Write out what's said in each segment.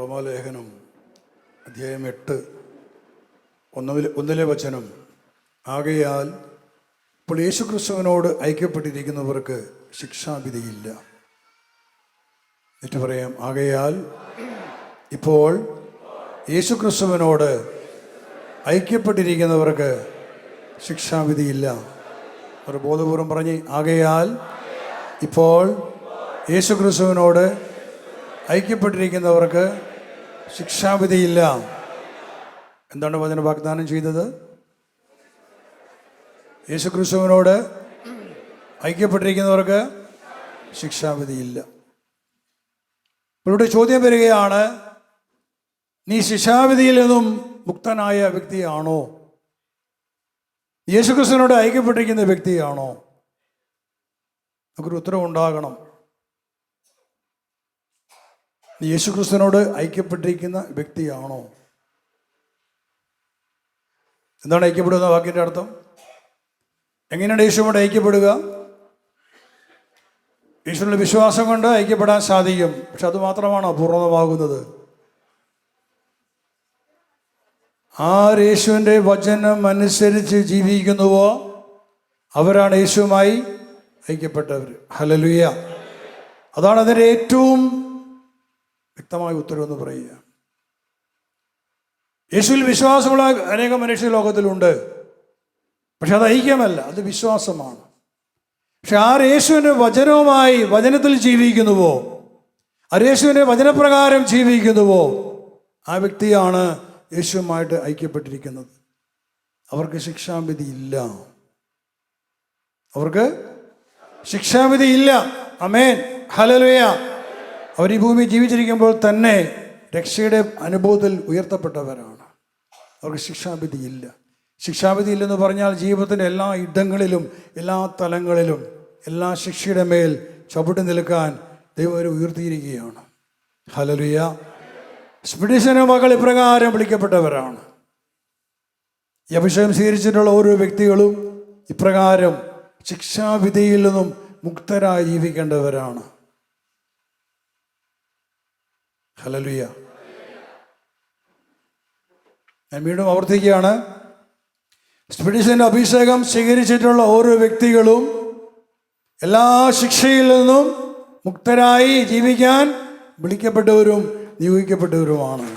റോമാലേഖനം അധ്യായം 8 ഒന്നിലെ വചനം. ആകയാൽ ഇപ്പോൾ യേശുക്രിസ്തുവിനോട് ഐക്യപ്പെട്ടിരിക്കുന്നവർക്ക് ശിക്ഷാവിധിയില്ല. എന്നിട്ട് പറയാം, ആകയാൽ ഇപ്പോൾ യേശുക്രിസ്തുവിനോട് ഐക്യപ്പെട്ടിരിക്കുന്നവർക്ക് ശിക്ഷാവിധിയില്ല. ഒരു ബോധപൂർവം പറഞ്ഞ്, ആകയാൽ ഇപ്പോൾ യേശുക്രിസ്തുവിനോട് ഐക്യപ്പെട്ടിരിക്കുന്നവർക്ക് ശിക്ഷാവിധിയില്ല. എന്താണ് വചനം വാഗ്ദാനം ചെയ്തത്? യേശുക്രിസ്തുവിനോട് ഐക്യപ്പെട്ടിരിക്കുന്നവർക്ക് ശിക്ഷാവിധിയില്ല. ഇവിടെ ചോദ്യം വരികയാണ്, നീ ശിക്ഷാവിധിയിൽ നിന്നും മുക്തനായ വ്യക്തിയാണോ? യേശുക്രിസ്തുവിനോട് ഐക്യപ്പെട്ടിരിക്കുന്ന വ്യക്തിയാണോ? നമുക്കൊരു ഉത്തരവ് ഉണ്ടാകണം. നീ യേശുക്രിസ്തുവിനോട് ഐക്യപ്പെട്ടിരിക്കുന്ന വ്യക്തിയാണോ? എന്താണ് ഐക്യപ്പെടുക എന്ന വാക്കിൻ്റെ അർത്ഥം? എങ്ങനെയാണ് യേശുവിനോട് ഐക്യപ്പെടുക? യേശുവിനുള്ള വിശ്വാസം കൊണ്ട് ഐക്യപ്പെടാൻ സാധിക്കും. പക്ഷെ അതുമാത്രമാണോ പൂർണ്ണമാകുന്നത്? ആര് യേശുവിൻ്റെ വചനം അനുസരിച്ച് ജീവിക്കുന്നുവോ അവരാണ് യേശുവുമായി ഐക്യപ്പെട്ടവർ. ഹല്ലേലൂയ. അതാണ് അതിൻ്റെ ഏറ്റവും വ്യക്തമായ ഉത്തരവെന്ന് പറയുക. യേശുവിൽ വിശ്വാസമുള്ള അനേകം മനുഷ്യ ലോകത്തിലുണ്ട്. പക്ഷെ അത് ഐക്യമല്ല, അത് വിശ്വാസമാണ്. പക്ഷെ ആര് യേശുവിൻ്റെ വചനവുമായി വചനത്തിൽ ജീവിക്കുന്നുവോ, ആര് യേശുവിൻ്റെ വചനപ്രകാരം ജീവിക്കുന്നുവോ ആ വ്യക്തിയാണ് യേശുവുമായിട്ട് ഐക്യപ്പെട്ടിരിക്കുന്നത്. അവർക്ക് ശിക്ഷാവിധി ഇല്ല. അവർക്ക് ശിക്ഷാവിധി ഇല്ല. ആമേൻ, ഹല്ലേലൂയ. അവർ ഈ ഭൂമി ജീവിച്ചിരിക്കുമ്പോൾ തന്നെ രക്ഷയുടെ അനുഭവത്തിൽ ഉയർത്തപ്പെട്ടവരാണ്. അവർക്ക് ശിക്ഷാവിധി ഇല്ല. ശിക്ഷാവിധി ഇല്ലെന്ന് പറഞ്ഞാൽ ജീവിതത്തിൻ്റെ എല്ലാ ഇടങ്ങളിലും എല്ലാ തലങ്ങളിലും എല്ലാ ശിക്ഷയുടെ മേൽ ചവിട്ടി നിൽക്കാൻ ദൈവം അവരെ ഉയർത്തിയിരിക്കുകയാണ്. ഹല്ലേലൂയ. സ്പിരിച്വൽ മക്കൾ ഇപ്രകാരം വിളിക്കപ്പെട്ടവരാണ്. ഈ അഭിഷേകം സ്വീകരിച്ചിട്ടുള്ള ഓരോ വ്യക്തികളും ഇപ്രകാരം ശിക്ഷാവിധിയിൽ നിന്നും മുക്തരായി ജീവിക്കേണ്ടവരാണ്. ഹല്ലേലൂയ. ഞാൻ വീണ്ടും ആവർത്തിക്കുകയാണ്, സ്പിരിച്വലിൻ്റെ അഭിഷേകം സ്വീകരിച്ചിട്ടുള്ള ഓരോ വ്യക്തികളും എല്ലാ ശിക്ഷയിൽ നിന്നും മുക്തരായി ജീവിക്കാൻ വിളിക്കപ്പെട്ടവരും നിയോഗിക്കപ്പെട്ടവരുമാണ്.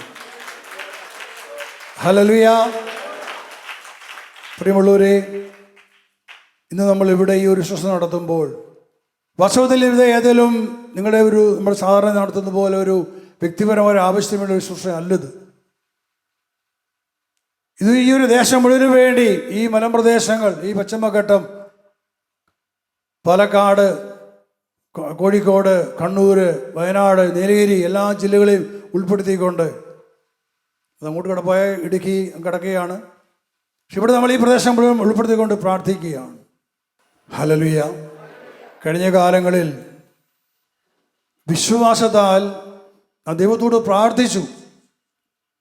ഹല്ലേലൂയ. പ്രിയമുള്ളവരെ, ഇന്ന് നമ്മൾ ഇവിടെ ഈ ഒരു ശുശ്രൂഷ നടത്തുമ്പോൾ വാസ്തവത്തിൽ ഇത് ഏതെങ്കിലും നിങ്ങളുടെ നമ്മൾ സാധാരണ നടത്തുന്ന പോലെ ഒരു വ്യക്തിപരമായ ആവശ്യത്തിനുള്ള ഒരു ശുശ്രൂഷ അല്ലത്. ഇത് ഈ ഒരു ദേശം മുഴുവനും വേണ്ടി, ഈ മലമ്പ്രദേശങ്ങൾ, ഈ പശ്ചിമഘട്ടം, പാലക്കാട്, കോഴിക്കോട്, കണ്ണൂർ, വയനാട്, നീലഗിരി എല്ലാ ജില്ലകളെയും ഉൾപ്പെടുത്തിക്കൊണ്ട് അങ്ങോട്ട് കിടപ്പോയ ഇടുക്കി കിടക്കുകയാണ്. പക്ഷെ ഇവിടെ നമ്മൾ ഈ പ്രദേശം മുഴുവൻ ഉൾപ്പെടുത്തിക്കൊണ്ട് പ്രാർത്ഥിക്കുകയാണ്. ഹല്ലേലൂയ. കഴിഞ്ഞ കാലങ്ങളിൽ വിശ്വാസത്താൽ ദൈവത്തോട് പ്രാർത്ഥിച്ചു,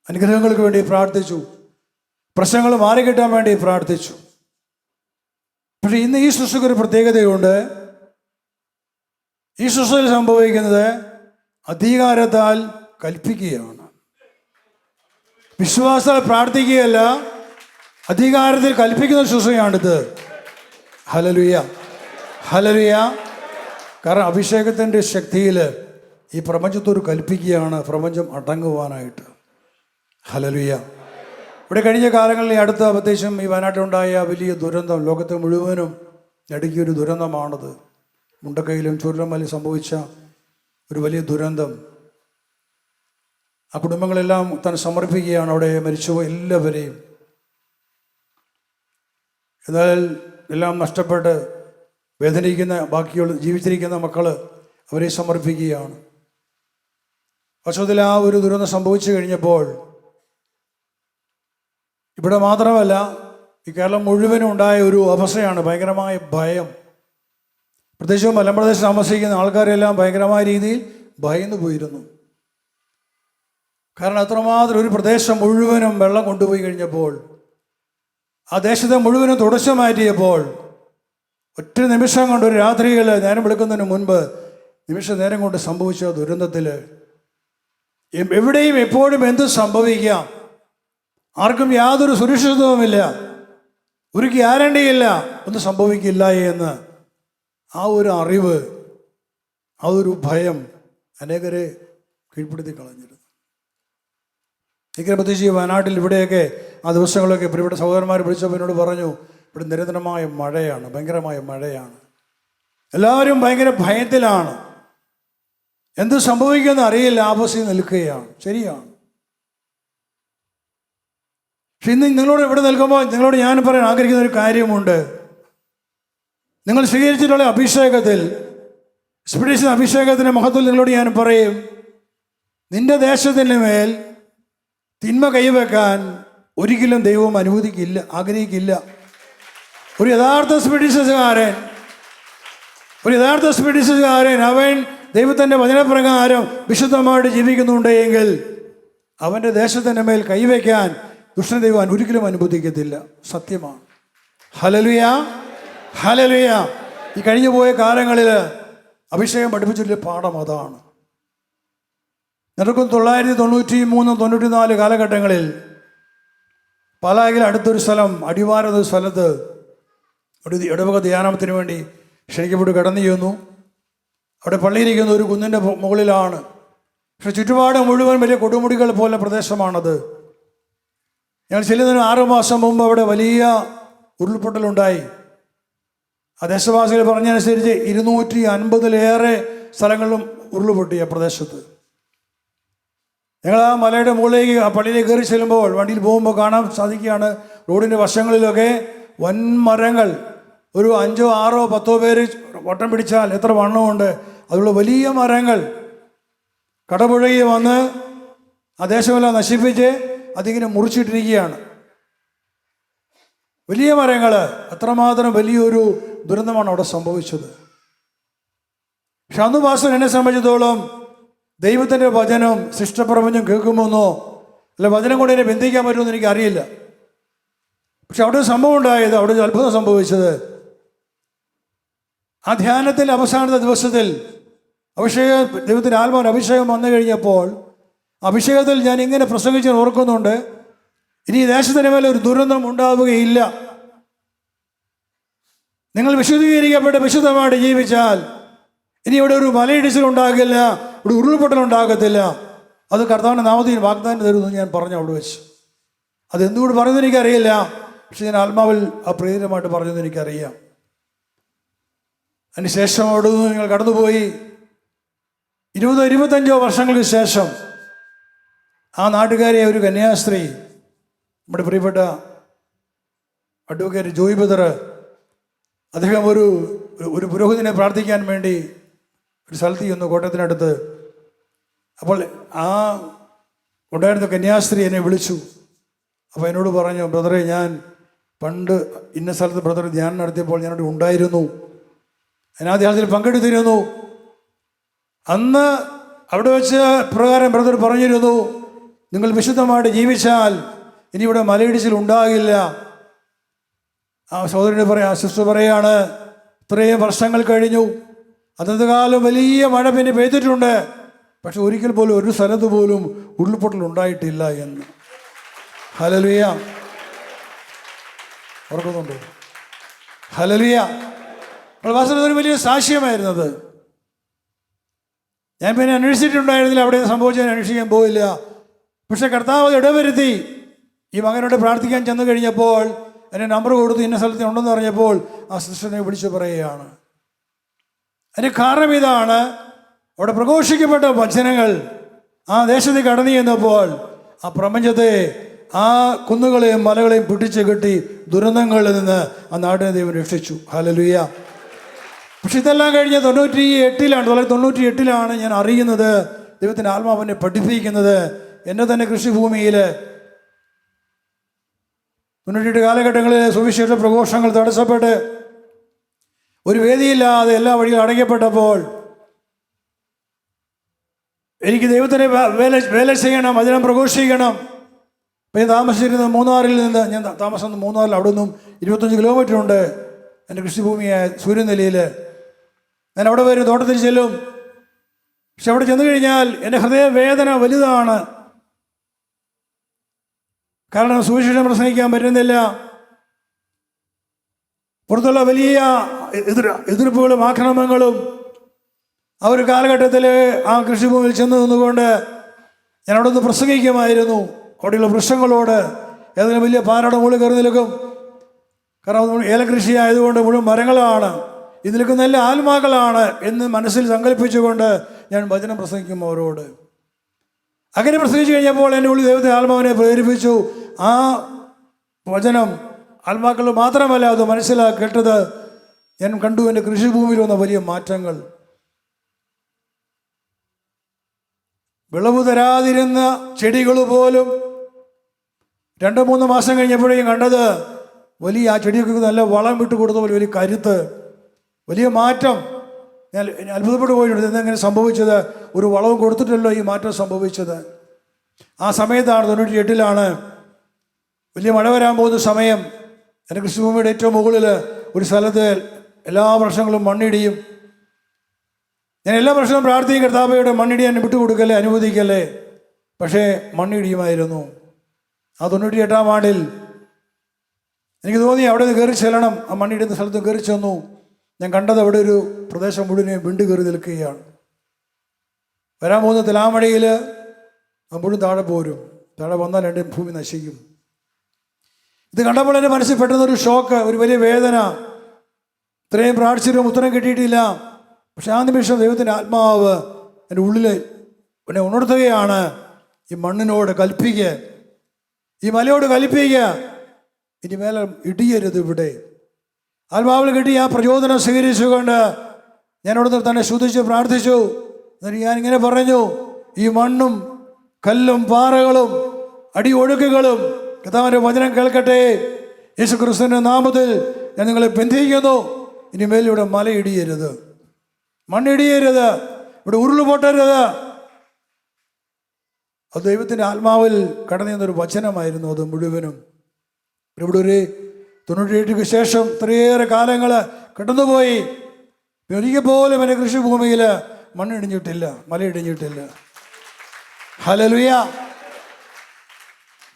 അനുഗ്രഹങ്ങൾക്ക് വേണ്ടി പ്രാർത്ഥിച്ചു, പ്രശ്നങ്ങൾ മാറിക്കിട്ടാൻ വേണ്ടി പ്രാർത്ഥിച്ചു. പക്ഷെ ഇന്ന് ഈ ശുശ്രൂഷയ്ക്ക് ഒരു പ്രത്യേകതയുണ്ട്. ഈ ശുശ്രൂഷയിൽ സംഭവിക്കുന്നത് അധികാരത്താൽ കൽപ്പിക്കുകയാണ്. വിശ്വാസത്താൽ പ്രാർത്ഥിക്കുകയല്ല, അധികാരത്തിൽ കൽപ്പിക്കുന്ന ശുശ്രൂഷയാണിത്. Hallelujah, hallelujah. കാരണം അഭിഷേകത്തിൻ്റെ ശക്തിയിൽ ഈ പ്രപഞ്ചത്തോട് കൽപ്പിക്കുകയാണ് പ്രപഞ്ചം അടങ്ങുവാനായിട്ട്. ഹല്ലേലൂയ. ഇവിടെ കഴിഞ്ഞ കാലങ്ങളിൽ ഈ അടുത്ത പ്രത്യേകിച്ചും ഈ വയനാട്ടിലുണ്ടായ വലിയ ദുരന്തം ലോകത്തെ മുഴുവനും നടുക്കിയൊരു ദുരന്തമാണത്. മുണ്ടക്കയിലും ചൂരൽമലയിലും സംഭവിച്ച ഒരു വലിയ ദുരന്തം. ആ കുടുംബങ്ങളെല്ലാം താൻ സമർപ്പിക്കുകയാണ് അവിടെ മരിച്ചുപോയ എല്ലാവരെയും. എന്നാൽ എല്ലാം നഷ്ടപ്പെട്ട് വേദനിക്കുന്ന ബാക്കിയുള്ള ജീവിച്ചിരിക്കുന്ന മക്കൾ അവരെ സമർപ്പിക്കുകയാണ്. വർഷത്തിൽ ആ ഒരു ദുരന്തം സംഭവിച്ചു കഴിഞ്ഞപ്പോൾ ഇവിടെ മാത്രമല്ല ഈ കേരളം മുഴുവനും ഉണ്ടായ ഒരു അവസ്ഥയാണ് ഭയങ്കരമായ ഭയം. പ്രത്യേകിച്ചും മലമ്പ്രദേശത്ത് താമസിക്കുന്ന ആൾക്കാരെല്ലാം ഭയങ്കരമായ രീതിയിൽ ഭയന്നു പോയിരുന്നു. കാരണം അത്രമാത്രം ഒരു പ്രദേശം മുഴുവനും വെള്ളം കൊണ്ടുപോയി കഴിഞ്ഞപ്പോൾ, ആ ദേശത്തെ മുഴുവനും തുടച്ചു മാറ്റിയപ്പോൾ, ഒറ്റ നിമിഷം കൊണ്ട് ഒരു രാത്രിയിൽ നേരം വെളുക്കുന്നതിന് മുൻപ് നിമിഷ നേരം കൊണ്ട് സംഭവിച്ച ദുരന്തത്തിൽ എവിടെയും എപ്പോഴും എന്ത് സംഭവിക്കാം, ആർക്കും യാതൊരു സുരക്ഷിതത്വവുമില്ല, ഒരു ഗ്യാരണ്ടിയില്ല, ഒന്നും സംഭവിക്കില്ല എന്ന് ആ ഒരു അറിവ്, ആ ഒരു ഭയം അനേകരെ കീഴ്പ്പെടുത്തി കളഞ്ഞിരുന്നു. എനിക്ക് പ്രത്യേകിച്ച് വയനാട്ടിൽ ഇവിടെയൊക്കെ ആ ദിവസങ്ങളൊക്കെ പ്രിയപ്പെട്ട സഹോദരന്മാർ വിളിച്ചപ്പോൾ എന്നോട് പറഞ്ഞു, ഇവിടെ നിരന്തരമായ മഴയാണ്, ഭയങ്കരമായ മഴയാണ്, എല്ലാവരും ഭയങ്കര ഭയത്തിലാണ്, എന്ത് സംഭവിക്കുമെന്ന് അറിയില്ല, ആപത്തിൽ നിൽക്കുകയാണ്. ശരിയാണ്. പക്ഷെ ഇന്ന് നിങ്ങളോട് ഇവിടെ നിൽക്കുമ്പോൾ നിങ്ങളോട് ഞാൻ പറയാൻ ആഗ്രഹിക്കുന്ന ഒരു കാര്യമുണ്ട്. നിങ്ങൾ സ്വീകരിച്ചിട്ടുള്ള അഭിഷേകത്തിൽ, സ്പിരിച്വൽ അഭിഷേകത്തിൻ്റെ മഹത്വം നിങ്ങളോട് ഞാൻ പറയും, നിന്റെ ദേശത്തിൻ്റെ മേൽ തിന്മ കൈവെക്കാൻ ഒരിക്കലും ദൈവം അനുവദിക്കില്ല, ആഗ്രഹിക്കില്ല. ഒരു യഥാർത്ഥ സ്പിരിച്വൽകാരൻ അവൻ ദൈവത്തിൻ്റെ വചനപ്രകാരം വിശുദ്ധമായിട്ട് ജീവിക്കുന്നുണ്ട് എങ്കിൽ അവൻ്റെ ദേശത്തിൻ്റെ മേൽ കൈവയ്ക്കാൻ ദുഷ്ടൻ ദൈവം ഒരിക്കലും അനുവദിക്കത്തില്ല. സത്യമാണ്. Hallelujah, hallelujah. ഈ കഴിഞ്ഞു പോയ കാലങ്ങളിൽ അഭിഷേകം പഠിപ്പിച്ചൊരു പാഠം അതാണ്. നടക്കും 1993-94 കാലഘട്ടങ്ങളിൽ പാലായിൽ അടുത്തൊരു സ്ഥലം, അടിവാരം എന്ന സ്ഥലത്ത് ഒരു ഇടവക ധ്യാനത്തിന് വേണ്ടി ക്ഷണിക്കപ്പെട്ട് കടന്നു ചെന്നു. അവിടെ പള്ളിയിരിക്കുന്ന ഒരു കുന്നിൻ്റെ മുകളിലാണ്. പക്ഷെ ചുറ്റുപാട് മുഴുവൻ വലിയ കൊടുമുടികൾ പോലെ പ്രദേശമാണത്. ഞങ്ങൾ ചെല്ലുന്നതിന് 6 മാസം മുമ്പ് അവിടെ വലിയ ഉരുൾപൊട്ടലുണ്ടായി. ആ ദേശവാസികൾ പറഞ്ഞതനുസരിച്ച് 250-ലേറെ സ്ഥലങ്ങളിലും ഉരുൾപൊട്ടി ആ പ്രദേശത്ത്. ഞങ്ങൾ ആ മലയുടെ മുകളിലേക്ക്, ആ പള്ളിയിലേക്ക് കയറി ചെല്ലുമ്പോൾ വണ്ടിയിൽ പോകുമ്പോൾ കാണാൻ സാധിക്കുകയാണ്, റോഡിൻ്റെ വശങ്ങളിലൊക്കെ വൻമരങ്ങൾ, ഒരു 5, 6, 10 പേര് വട്ടം പിടിച്ചാൽ എത്ര വണ്ണമുണ്ട്, അതുള്ള വലിയ മരങ്ങൾ കടപുഴകി വന്ന് ആ ദേശമെല്ലാം നശിപ്പിച്ച് അതിങ്ങനെ മുറിച്ചിട്ടിരിക്കുകയാണ്. വലിയ മരങ്ങൾ, അത്രമാത്രം വലിയൊരു ദുരന്തമാണ് അവിടെ സംഭവിച്ചത്. പക്ഷെ അന്ന് പാസ്റ്റർ എന്നെ സംബന്ധിച്ചിടത്തോളം ദൈവത്തിൻ്റെ വചനം സൃഷ്ടപ്രപഞ്ചം കേൾക്കുമെന്നോ അല്ല വചനം കൊണ്ട് എന്നെ ബന്ധിക്കാൻ പറ്റുമെന്ന് എനിക്കറിയില്ല. പക്ഷെ അവിടെ ഒരു സംഭവം ഉണ്ടായത്, അവിടെ ഒരു അത്ഭുതം സംഭവിച്ചത്, ആ ധ്യാനത്തിൻ്റെ അവസാനത്തെ ദിവസത്തിൽ ദൈവത്തിൻ്റെ ആത്മാവിന് അഭിഷേകം വന്നു കഴിഞ്ഞപ്പോൾ അഭിഷേകത്തിൽ ഞാൻ ഇങ്ങനെ പ്രസംഗിച്ച് ഓർക്കുന്നുണ്ട്, ഇനി ഈ ദേശത്തിന് മേലെ ഒരു ദുരന്തം ഉണ്ടാവുകയില്ല. നിങ്ങൾ വിശുദ്ധീകരിക്കപ്പെട്ട് വിശുദ്ധമായിട്ട് ജീവിച്ചാൽ ഇനി ഇവിടെ ഒരു മലയിടിച്ചിലുണ്ടാകില്ല, ഇവിടെ ഉരുൾപൊട്ടലുണ്ടാകത്തില്ല. അത് കർത്താവിൻ്റെ നാമത്തിൽ വാഗ്ദാനം തരുന്നു ഞാൻ പറഞ്ഞു അവിടെ വെച്ച്. അതെന്തുകൊണ്ട് പറയുന്നത് എനിക്കറിയില്ല, പക്ഷെ ഞാൻ ആത്മാവിൽ ആ പ്രേരിതമായിട്ട് പറഞ്ഞത് എനിക്കറിയാം. അതിന് ശേഷം അവിടെ നിന്ന് നിങ്ങൾ കടന്നുപോയി 20-25 വർഷങ്ങൾക്ക് ശേഷം ആ നാട്ടുകാരിയെ ഒരു കന്യാസ്ത്രീ, നമ്മുടെ പ്രിയപ്പെട്ട അഡ്വക്കേറ്റ് ജോയ് ബദർ, അദ്ദേഹം ഒരു പുരോഹിതനെ പ്രാർത്ഥിക്കാൻ വേണ്ടി ഒരു സ്ഥലത്ത് ചെന്നു, കോട്ടയത്തിനടുത്ത്. അപ്പോൾ ആ ഉണ്ടായിരുന്ന കന്യാസ്ത്രീ എന്നെ വിളിച്ചു. അപ്പോൾ എന്നോട് പറഞ്ഞു, ബ്രദറെ, ഞാൻ പണ്ട് ഇന്ന സ്ഥലത്ത് ബ്രദർ ധ്യാനം നടത്തിയപ്പോൾ ഞാനവിടെ ഉണ്ടായിരുന്നു, ഞാൻ ആ ധ്യാനത്തിൽ പങ്കെടുത്തിരുന്നു. അന്ന് അവിടെ വെച്ച് പ്രകാരം ബ്രദർ പറഞ്ഞിരുന്നു, നിങ്ങൾ വിശുദ്ധമായിട്ട് ജീവിച്ചാൽ ഇനി ഇവിടെ മലയിടിച്ചിൽ ഉണ്ടാകില്ല. ആ സഹോദരനെ പറയാം, ആ സിസ്റ്റർ പറയാണ്, ഇത്രയും വർഷങ്ങൾ കഴിഞ്ഞു, അന്നത്തെ കാലം വലിയ മഴ പിന്നെ പെയ്തിട്ടുണ്ട്, പക്ഷെ ഒരിക്കൽ പോലും ഒരു സ്ഥലത്ത് പോലും ഉരുൾപൊട്ടൽ ഉണ്ടായിട്ടില്ല എന്ന്. ഹല്ലേലൂയ, ഓർക്കുന്നുണ്ടോ? ഹല്ലേലൂയ. ഒരു വലിയ സാക്ഷ്യമായിരുന്നത്. ഞാൻ പിന്നെ അന്വേഷിച്ചിട്ടുണ്ടായിരുന്നില്ല, അവിടെ സംഭവിച്ചത് അന്വേഷിക്കാൻ പോയില്ല. പക്ഷെ കർത്താവ് ഇടവരുത്തി. ഈ മകനോട് പ്രാർത്ഥിക്കാൻ ചെന്ന് കഴിഞ്ഞപ്പോൾ എന്നെ നമ്പർ കൊടുത്ത് ഇന്ന സ്ഥലത്ത് ഉണ്ടെന്ന് പറഞ്ഞപ്പോൾ ആ സിസ്റ്ററിനെ വിളിച്ചു പറയുകയാണ്. അതിന് കാരണം ഇതാണ്, അവിടെ പ്രഘോഷിക്കപ്പെട്ട വചനങ്ങൾ ആ ദേശത്ത് കടന്നു ചെന്നപ്പോൾ ആ പ്രപഞ്ചത്തെ, ആ കുന്നുകളെയും മലകളെയും പിടിച്ചു കെട്ടി ദുരന്തങ്ങളിൽ നിന്ന് ആ നാടിനെ ദൈവം രക്ഷിച്ചു. ഹല്ലേലൂയ. പക്ഷെ ഇതെല്ലാം കഴിഞ്ഞ് 1998 ഞാൻ അറിയുന്നത്, ദൈവത്തിൻ്റെ ആത്മാവിനെ പഠിപ്പിക്കുന്നത്. എൻ്റെ തന്നെ കൃഷിഭൂമിയിൽ 98 കാലഘട്ടങ്ങളിൽ സുവിശേഷ പ്രഘോഷങ്ങൾ തടസ്സപ്പെട്ട് ഒരു വേദിയില്ലാതെ എല്ലാ വഴികളും അടയ്ക്കപ്പെട്ടപ്പോൾ എനിക്ക് ദൈവത്തിനെ വേല ചെയ്യണം, വചനം പ്രഘോഷിക്കണം. അപ്പം ഞാൻ താമസിച്ചിരുന്നത് മൂന്നാറിൽ നിന്ന്, ഞാൻ താമസം മൂന്നാറിൽ, അവിടെ നിന്നും 25 കിലോമീറ്റർ ഉണ്ട് എൻ്റെ കൃഷിഭൂമിയായ സൂര്യനെല്ലിയിൽ. ഞാൻ അവിടെ വരും, തോട്ടത്തിൽ ചെല്ലും. പക്ഷെ അവിടെ ചെന്ന് കഴിഞ്ഞാൽ എൻ്റെ ഹൃദയവേദന വലുതാണ്. കാരണം സുവിശേഷം പ്രസംഗിക്കാൻ പറ്റുന്നില്ല. പുറത്തുള്ള വലിയ എതിർപ്പുകളും ആക്രമണങ്ങളും ആ ഒരു കാലഘട്ടത്തിൽ ആ കൃഷിഭൂമിയിൽ ചെന്ന് നിന്നുകൊണ്ട് ഞാൻ അവിടെ നിന്ന് പ്രസംഗിക്കുമായിരുന്നു. അവിടെയുള്ള വൃക്ഷങ്ങളോട് ഏതെങ്കിലും വലിയ പാറയുടെ മുകളിൽ കയറി നിൽക്കും. കാരണം ഏലകൃഷി ആയതുകൊണ്ട് മുഴുവൻ മരങ്ങളാണ്, ഇത് നിൽക്കുന്ന എല്ലാ ആത്മാക്കളാണ് എന്ന് മനസ്സിൽ സങ്കല്പിച്ചുകൊണ്ട് ഞാൻ വചനം പ്രസംഗിക്കും അവരോട്. അങ്ങനെ പ്രസംഗിച്ചു കഴിഞ്ഞപ്പോൾ എൻ്റെ ഉള്ളിൽ ദൈവത്തെ ആത്മാവിനെ പ്രേരിപ്പിച്ചു. ആ വചനം ആത്മാക്കൾ മാത്രമല്ല അത് കേട്ടത് ഞാൻ കണ്ടു. എൻ്റെ കൃഷിഭൂമിയിൽ വന്ന വലിയ മാറ്റങ്ങൾ. വിളവ് തരാതിരുന്ന ചെടികൾ പോലും 2-3 മാസം കഴിഞ്ഞപ്പോഴേക്കും കണ്ടത് വലിയ, ആ ചെടിയൊക്കെ നല്ല വളം വിട്ട് കൊടുത്ത പോലെ വലിയ കരുത്ത്, വലിയ മാറ്റം. ഞാൻ അത്ഭുതപ്പെട്ടു പോയിട്ടുണ്ട്. ഇതെങ്ങനെ സംഭവിച്ചത്? ഒരു വളവും കൊടുത്തിട്ടല്ലോ ഈ മാറ്റം സംഭവിച്ചത്. ആ സമയത്താണ് 98-ലാണ് വലിയ മഴ വരാൻ പോകുന്ന സമയം. എൻ്റെ കൃഷിഭൂമിയുടെ ഏറ്റവും മുകളിൽ ഒരു സ്ഥലത്ത് എല്ലാ വർഷങ്ങളും മണ്ണിടിയും. ഞാൻ എല്ലാ വർഷവും പ്രാർത്ഥിക്കും, കർത്താവയുടെ മണ്ണിടിയാൻ വിട്ടുകൊടുക്കല്ലേ, അനുവദിക്കല്ലേ. പക്ഷേ മണ്ണിടിയുമായിരുന്നു. ആ 98-ാം ആണ്ടിൽ എനിക്ക് തോന്നി അവിടെ നിന്ന് കയറി ചെല്ലണം. ആ മണ്ണിടുന്ന സ്ഥലത്ത് കയറി ചെന്നു. ഞാൻ കണ്ടത് അവിടെ ഒരു പ്രദേശം മുഴുവൻ വിണ്ടു കയറി നിൽക്കുകയാണ്. വരാൻ പോകുന്ന തിലാമഴയിൽ മുഴുവൻ താഴെ പോരും. താഴെ വന്നാൽ എൻ്റെ ഭൂമി നശിക്കും. ഇത് കണ്ടപ്പോൾ എൻ്റെ മനസ്സിൽ പെട്ടെന്നൊരു ഷോക്ക്, ഒരു വലിയ വേദന. ഇത്രയും പ്രാർത്ഥിച്ചിട്ടും ഉത്തരം കിട്ടിയിട്ടില്ല. പക്ഷെ ആ നിമിഷം ദൈവത്തിൻ്റെ ആത്മാവ് എൻ്റെ ഉള്ളിൽ എന്നെ ഉണർത്തുകയാണ്. ഈ മണ്ണിനോട് കൽപ്പിക്കുക, ഈ മലയോട് കൽപ്പിക്കുക, ഇനി മേലെ ഇടിയരുത് ഇവിടെ. ആത്മാവിൽ കിട്ടി ആ പ്രചോദനം സ്വീകരിച്ചുകൊണ്ട് ഞാൻ അവിടെ തന്നെ ശുദ്ധിച്ച് പ്രാർത്ഥിച്ചു. എന്നിട്ട് ഞാനിങ്ങനെ പറഞ്ഞു, ഈ മണ്ണും കല്ലും പാറകളും അടിയൊഴുക്കുകളും കർത്താവിൻ്റെ വചനം കേൾക്കട്ടെ. യേശു ക്രിസ്തുവിൻ്റെ നാമത്തിൽ ഞാൻ നിങ്ങളെ ബന്ധിക്കുന്നു. ഇനിമേൽ ഇവിടെ മല ഇടിയരുത്, മണ്ണിടിയരുത്, ഇവിടെ ഉരുള് പൊട്ടരുത്. അത് ദൈവത്തിൻ്റെ ആത്മാവിൽ കടന്നു ചെന്നൊരു വചനമായിരുന്നു അത് മുഴുവനും. ഇവിടെ ഒരു 98-ക്ക് ശേഷം ഇത്രയേറെ കാലങ്ങൾ കടന്നുപോയി. ഒരിക്കൽ പോലും എൻ്റെ കൃഷിഭൂമിയിൽ മണ്ണിടിഞ്ഞിട്ടില്ല, മലയിടിഞ്ഞിട്ടില്ല. ഹല്ലേലൂയ.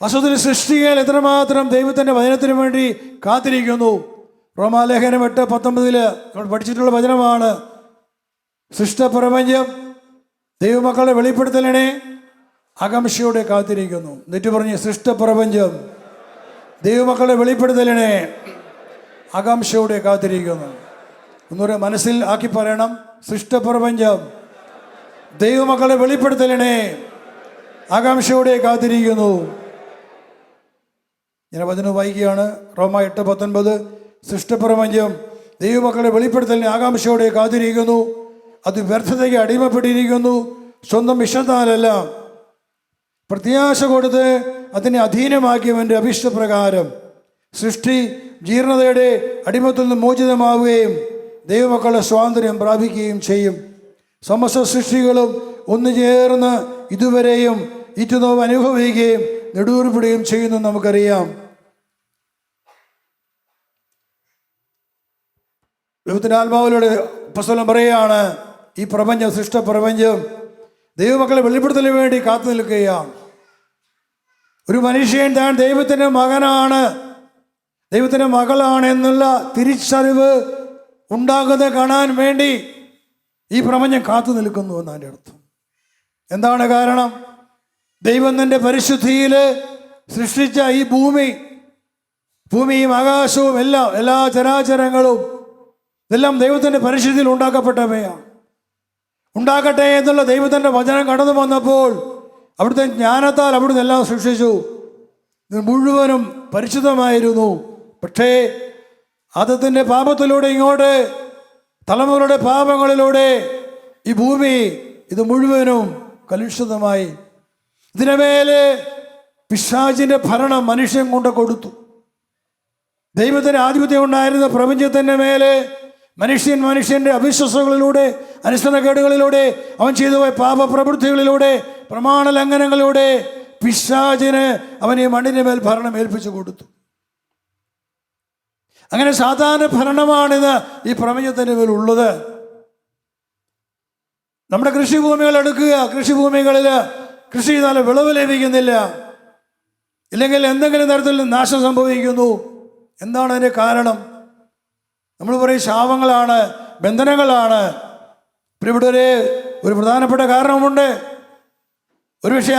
വസ്തുതയിൽ സൃഷ്ടികൾ എത്രമാത്രം ദൈവത്തിൻ്റെ വചനത്തിന് വേണ്ടി കാത്തിരിക്കുന്നു. റോമാലേഖനം 8:19 നമ്മൾ പഠിച്ചിട്ടുള്ള വചനമാണ്. സൃഷ്ടപ്രപഞ്ചം ദൈവമക്കളുടെ വെളിപ്പെടുത്തലിനെ ആകാംക്ഷയോടെ കാത്തിരിക്കുന്നു. എന്നിട്ട് പറഞ്ഞ് സൃഷ്ടപ്രപഞ്ചം ദൈവമക്കളുടെ വെളിപ്പെടുത്തലിനെ ആകാംക്ഷയോടെ കാത്തിരിക്കുന്നു. ഒന്നുകൂടെ മനസ്സിൽ ആക്കി പറയണം. സൃഷ്ടപ്രപഞ്ചം ദൈവമക്കളുടെ വെളിപ്പെടുത്തലിനെ ആകാംക്ഷയോടെ കാത്തിരിക്കുന്നു. ഞാൻ വചനം വായിക്കുകയാണ്. റോമ 8:19 സൃഷ്ടപ്രപഞ്ചം ദൈവമക്കളുടെ വെളിപ്പെടുത്തലിനെ ആകാംക്ഷയോടെ കാത്തിരിക്കുന്നു. അത് വ്യർത്ഥതയ്ക്ക് അടിമപ്പെട്ടിരിക്കുന്നു. സ്വന്തം ഇഷ്ടത്താലല്ല, പ്രത്യാശ കൊടുത്ത് അതിനെ അധീനമാക്കിയവൻ്റെ അഭിഷ്ടപ്രകാരം സൃഷ്ടി ജീർണതയുടെ അടിമത്തിൽ നിന്ന് മോചിതമാവുകയും ദൈവമക്കളുടെ സ്വാതന്ത്ര്യം പ്രാപിക്കുകയും ചെയ്യും. സമസ്ത സൃഷ്ടികളും ഒന്നു ചേർന്ന് ഇതുവരെയും ഈറ്റുനോവ് അനുഭവിക്കുകയും നെടുവേർപ്പെടുകയും ചെയ്യുന്നു നമുക്കറിയാം. ദൈവത്തിൻ്റെ ആത്മാവിലൂടെ അപ്പോസ്തലൻ പറയുകയാണ്, ഈ പ്രപഞ്ചം, സൃഷ്ടപ്രപഞ്ചം ദൈവമക്കളെ വെളിപ്പെടുത്തലിന് വേണ്ടി കാത്തു നിൽക്കുകയാണ്. ഒരു മനുഷ്യൻ താൻ ദൈവത്തിൻ്റെ മകനാണ്, ദൈവത്തിൻ്റെ മകളാണ് എന്നുള്ള തിരിച്ചറിവ് ഉണ്ടാകുന്നത് കാണാൻ വേണ്ടി ഈ പ്രപഞ്ചം കാത്തു നിൽക്കുന്നു എന്നതിൻ്റെ അർത്ഥം. എന്താണ് കാരണം? ദൈവം തൻ്റെ പരിശുദ്ധിയിൽ സൃഷ്ടിച്ച ഈ ഭൂമിയും ആകാശവും എല്ലാ ചരാചരങ്ങളും ഇതെല്ലാം ദൈവത്തിൻ്റെ പരിശുദ്ധിയിൽ ഉണ്ടാക്കപ്പെട്ടവയാണ്. ഉണ്ടാകട്ടെ എന്നുള്ള ദൈവത്തിൻ്റെ വചനം കടന്നു വന്നപ്പോൾ അവിടുത്തെ ജ്ഞാനത്താൽ അവിടുന്ന് എല്ലാം സൃഷ്ടിച്ചു. ഇത് മുഴുവനും പരിശുദ്ധമായിരുന്നു. പക്ഷേ ആദത്തിൻ്റെ പാപത്തിലൂടെ ഇങ്ങോട്ട് തലമുറയുടെ പാപങ്ങളിലൂടെ ഈ ഭൂമി ഇത് മുഴുവനും കലുഷിതമായി. ഇതിനുമേലെ പിശാചിൻ്റെ ഭരണം മനുഷ്യൻ കൊണ്ട് കൊടുത്തു. ദൈവത്തിൻ്റെ ആധിപത്യം ഉണ്ടായിരുന്ന പ്രപഞ്ചത്തിൻ്റെ മേലെ മനുഷ്യൻ്റെ അവിശ്വാസങ്ങളിലൂടെ, അനുസരണക്കേടുകളിലൂടെ, അവൻ ചെയ്തുപോയ പാപപ്രവൃത്തികളിലൂടെ, പ്രമാണ ലംഘനങ്ങളിലൂടെ പിശാചിന് അവൻ ഈ മണ്ണിൻ്റെ മേൽ ഭരണം ഏൽപ്പിച്ചു കൊടുത്തു. അങ്ങനെ സാധാരണ ഭരണമാണിത് ഈ പ്രപഞ്ചത്തിൻ്റെ മേൽ ഉള്ളത്. നമ്മുടെ കൃഷിഭൂമികൾ എടുക്കുക. കൃഷിഭൂമികളിൽ കൃഷി ചെയ്താൽ വിളവ് ലഭിക്കുന്നില്ല, ഇല്ലെങ്കിൽ എന്തെങ്കിലും തരത്തിൽ നാശം സംഭവിക്കുന്നു. എന്താണ് അതിൻ്റെ കാരണം? നമ്മൾ പറയും ശാപങ്ങളാണ്, ബന്ധനങ്ങളാണ്. പ്രിയപ്പെട്ടവരെ, ഒരു പ്രധാനപ്പെട്ട കാരണമുണ്ട്. ഒരുപക്ഷെ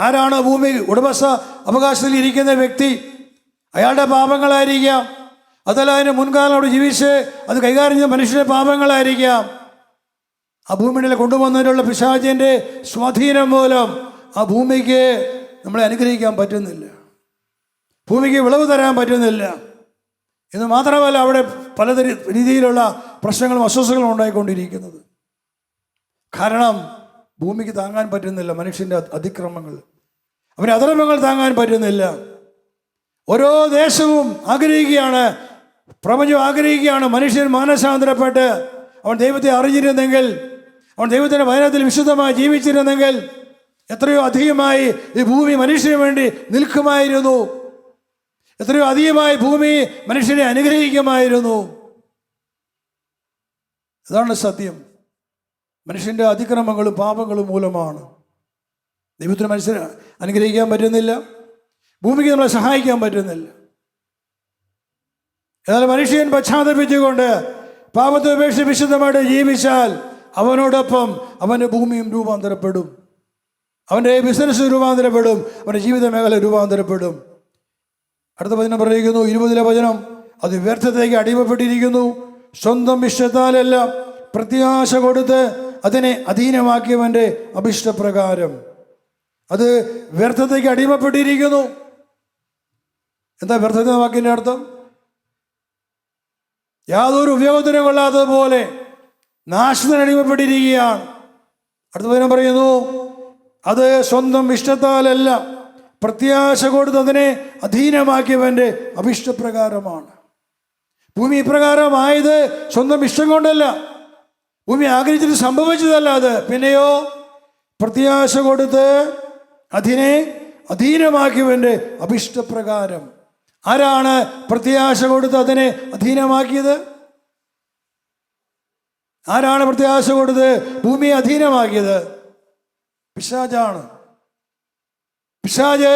ആരാണ് ഭൂമി ഉടമസ്ഥ അവകാശത്തിൽ ഇരിക്കുന്ന വ്യക്തി, അയാളുടെ പാപങ്ങളായിരിക്കാം. അതല്ല അതിന് മുൻകാലം ജീവിച്ച് അത് കൈകാര്യം ചെയ്ത മനുഷ്യരുടെ പാപങ്ങളായിരിക്കാം. ആ ഭൂമിയിൽ കൊണ്ടുവന്നതിനുള്ള പിശാചിൻ്റെ സ്വാധീനം മൂലം ആ ഭൂമിക്ക് നമ്മളെ അനുഗ്രഹിക്കാൻ പറ്റുന്നില്ല, ഭൂമിക്ക് വിളവ് തരാൻ പറ്റുന്നില്ല. എന്ന് മാത്രമല്ല, അവിടെ പല രീതിയിലുള്ള പ്രശ്നങ്ങളും അസ്വസ്ഥതകളും ഉണ്ടായിക്കൊണ്ടിരിക്കുന്നത്. കാരണം ഭൂമിക്ക് താങ്ങാൻ പറ്റുന്നില്ല മനുഷ്യൻ്റെ അതിക്രമങ്ങൾ, അവൻ്റെ അധർമ്മങ്ങൾ താങ്ങാൻ പറ്റുന്നില്ല. ഓരോ ദേശവും ആഗ്രഹിക്കുകയാണ്, പ്രപഞ്ചം ആഗ്രഹിക്കുകയാണ്, മനുഷ്യൻ മാനസാന്തരപ്പെട്ട് അവൻ ദൈവത്തെ അറിഞ്ഞിരുന്നെങ്കിൽ, അവൻ ദൈവത്തിൻ്റെ വചനത്തിൽ വിശുദ്ധമായി ജീവിച്ചിരുന്നെങ്കിൽ എത്രയോ അധികമായി ഈ ഭൂമി മനുഷ്യന് വേണ്ടി നിൽക്കുമായിരുന്നു, എത്രയോ അധികമായി ഭൂമി മനുഷ്യനെ അനുഗ്രഹിക്കുമായിരുന്നു. ഇതാണ് സത്യം. മനുഷ്യൻ്റെ അതിക്രമങ്ങളും പാപങ്ങളും മൂലമാണ് ദൈവത്തിന് മനുഷ്യനെ അനുഗ്രഹിക്കാൻ പറ്റുന്നില്ല, ഭൂമിക്ക് നമ്മളെ സഹായിക്കാൻ പറ്റുന്നില്ല. എന്നാൽ മനുഷ്യൻ പശ്ചാത്തപിച്ചുകൊണ്ട് പാപത്തെ ഉപേക്ഷിച്ച് വിശുദ്ധമായിട്ട് ജീവിച്ചാൽ അവനോടൊപ്പം അവൻ്റെ ഭൂമിയും രൂപാന്തരപ്പെടും, അവൻ്റെ ബിസിനസ് രൂപാന്തരപ്പെടും, അവൻ്റെ ജീവിത മേഖല രൂപാന്തരപ്പെടും. അടുത്ത വചനം പറയുന്നു, 20 വചനം, അത് വ്യർത്ഥതയ്ക്ക് അടിമപ്പെട്ടിരിക്കുന്നു, സ്വന്തം ഇഷ്ടത്താലല്ല പ്രത്യാശ കൊടുത്ത് അതിനെ അധീനമാക്കിയവൻ്റെ അഭിഷ്ടപ്രകാരം. അത് വ്യർത്ഥതയ്ക്ക് അടിമപ്പെട്ടിരിക്കുന്നു. എന്താ വ്യർത്ഥത വാക്കിൻ്റെ അർത്ഥം? യാതൊരു ഉപയോഗത്തിനും കൊള്ളാത്തതുപോലെ നാശത്തിന് അടിമപ്പെട്ടിരിക്കുകയാണ്. അടുത്ത വചനം പറയുന്നു, അത് സ്വന്തം ഇഷ്ടത്താലല്ല പ്രത്യാശ കൊടുത്ത് അതിനെ അധീനമാക്കിയവൻ്റെ അഭിഷ്ടപ്രകാരമാണ്. ഭൂമി ഇപ്രകാരമായത് സ്വന്തം ഇഷ്ടം കൊണ്ടല്ല, ഭൂമി ആഗ്രഹിച്ചിട്ട് സംഭവിച്ചതല്ല. അത് പിന്നെയോ പ്രത്യാശ കൊടുത്ത് അതിനെ അധീനമാക്കിയവൻ്റെ അഭിഷ്ടപ്രകാരം. ആരാണ് പ്രത്യാശ കൊടുത്ത് അതിനെ അധീനമാക്കിയത്? ആരാണ് പ്രത്യാശ കൊടുത്ത് ഭൂമിയെ അധീനമാക്കിയത്? പിശാചാണ്. പിശാച്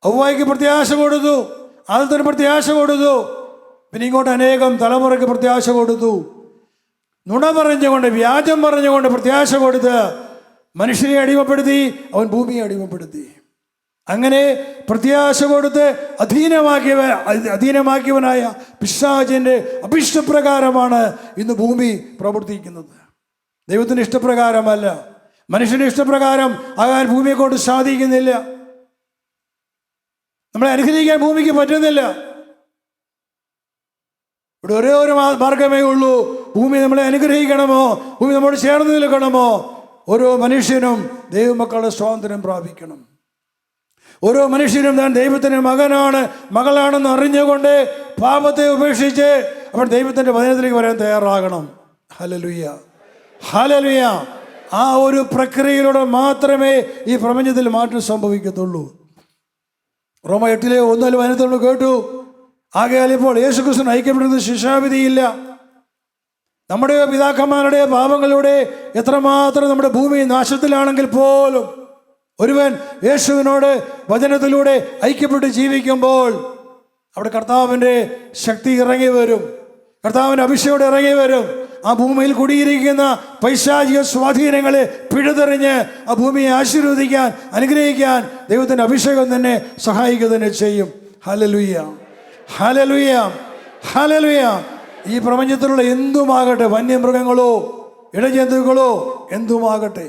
ഹവ്വായ്ക്ക് പ്രത്യാശ കൊടുത്തു, ആദത്തിന് പ്രത്യാശ കൊടുത്തു, പിന്നെ ഇങ്ങോട്ട് അനേകം തലമുറയ്ക്ക് പ്രത്യാശ കൊടുത്തു. നുണ പറഞ്ഞുകൊണ്ട്, വ്യാജം പറഞ്ഞുകൊണ്ട് പ്രത്യാശ കൊടുത്ത് മനുഷ്യനെ അടിമപ്പെടുത്തി, അവൻ ഭൂമിയെ അടിമപ്പെടുത്തി. അങ്ങനെ പ്രത്യാശ കൊടുത്ത് അധീനമാക്കിയവനായ പിശാചിൻ്റെ അഭിഷ്ടപ്രകാരമാണ് ഇന്ന് ഭൂമി പ്രവർത്തിക്കുന്നത്. ദൈവത്തിൻ്റെ ഇഷ്ടപ്രകാരമല്ല, മനുഷ്യൻ്റെ ഇഷ്ടപ്രകാരം ആകാൻ ഭൂമിയെ കൊണ്ട് സാധിക്കുന്നില്ല. നമ്മളെ അനുഗ്രഹിക്കാൻ ഭൂമിക്ക് പറ്റുന്നില്ല. ഇവിടെ ഒരേ ഒരു മാർഗമേ ഉള്ളൂ. ഭൂമി നമ്മളെ അനുഗ്രഹിക്കണമോ, ഭൂമി നമ്മോട് ചേർന്ന് നിൽക്കണമോ, ഓരോ മനുഷ്യനും ദൈവമക്കളുടെ സ്വാതന്ത്ര്യം പ്രാപിക്കണം. ഓരോ മനുഷ്യനും താൻ ദൈവത്തിൻ്റെ മകനാണ്, മകളാണെന്ന് അറിഞ്ഞുകൊണ്ട് പാപത്തെ ഉപേക്ഷിച്ച് അവൻ ദൈവത്തിൻ്റെ വചനത്തിലേക്ക് വരാൻ തയ്യാറാകണം. Hallelujah, hallelujah. ആ ഒരു പ്രക്രിയയിലൂടെ മാത്രമേ ഈ പ്രപഞ്ചത്തിൽ മാറ്റം സംഭവിക്കത്തുള്ളൂ. റോമ 8:1 വചനത്തിൽ കേട്ടു, ആകയാൽ ഇപ്പോൾ യേശുക്രിസ്തുവിന് ഐക്യപ്പെടുന്നത് ശിക്ഷാവിധിയില്ല. നമ്മുടെ പിതാക്കന്മാരുടെ പാപങ്ങളുടെ എത്രമാത്രം നമ്മുടെ ഭൂമി നാശത്തിലാണെങ്കിൽ പോലും ഒരുവൻ യേശുവിനോട് വചനത്തിലൂടെ ഐക്യപ്പെട്ട് ജീവിക്കുമ്പോൾ അവിടെ കർത്താവിൻ്റെ ശക്തി ഇറങ്ങി വരും, കർത്താവിൻ്റെ അഭിഷേകം ഇറങ്ങി വരും. ആ ഭൂമിയിൽ കുടിയിരിക്കുന്ന പൈശാചിക സ്വാധീനങ്ങളെ പിഴുതെറിഞ്ഞ് ആ ഭൂമിയെ ആശീർവദിക്കാൻ, അനുഗ്രഹിക്കാൻ ദൈവത്തിൻ്റെ അഭിഷേകം തന്നെ സഹായിക്കുക തന്നെ ചെയ്യും. ഹല്ലേലൂയ, ഹല്ലേലൂയ, ഹല്ലേലൂയ. ഈ പ്രപഞ്ചത്തിലുള്ള എന്തുമാകട്ടെ, വന്യമൃഗങ്ങളോ ഇഴജന്തുക്കളോ എന്തുമാകട്ടെ,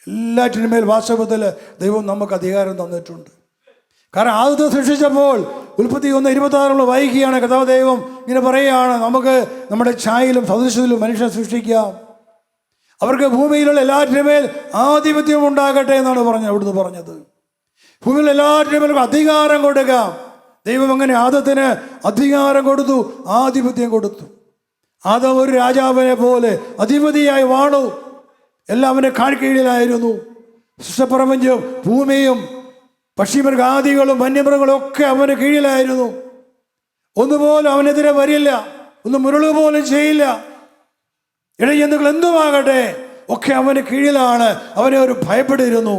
എല്ലാറ്റിനുമേൽ വാസ്തവത്തിൽ ദൈവം നമുക്ക് അധികാരം തന്നിട്ടുണ്ട്. കാരണം ആദ്യത്തെ സൃഷ്ടിച്ചപ്പോൾ ഉൽപ്പത്തി 1:26 വായിക്കുകയാണ്, കർത്താവ് ദൈവം ഇങ്ങനെ പറയുകയാണ്, നമുക്ക് നമ്മുടെ ഛായയിലും സദൃശ്യത്തിലും മനുഷ്യനെ സൃഷ്ടിക്കാം, അവർക്ക് ഭൂമിയിലുള്ള എല്ലാറ്റിനുമേൽ ആധിപത്യം ഉണ്ടാകട്ടെ എന്നാണ് അവിടുന്ന് പറഞ്ഞത്. ഭൂമിയിലുള്ള എല്ലാറ്റിനുമേലും അധികാരം കൊടുക്കാം. ദൈവം അങ്ങനെ ആദത്തിന് അധികാരം കൊടുത്തു, ആധിപത്യം കൊടുത്തു. ആദം ഒരു രാജാവിനെ പോലെ അധിപതിയായി വാണു. എല്ലാം അവൻ്റെ കാഴ്കീഴിലായിരുന്നു. സൃഷ്ടപ്രപഞ്ചം, ഭൂമിയും പക്ഷിമൃഗാദികളും വന്യമൃഗങ്ങളും ഒക്കെ അവൻ്റെ കീഴിലായിരുന്നു. ഒന്നുപോലും അവനെതിരെ വരില്ല, ഒന്നും മുരളുക പോലും ചെയ്യില്ല. ഇഴജന്തുക്കൾ എന്തുമാകട്ടെ ഒക്കെ അവന് കീഴിലാണ്. അവനെ ഒരു ഭയപ്പെട്ടിരുന്നു.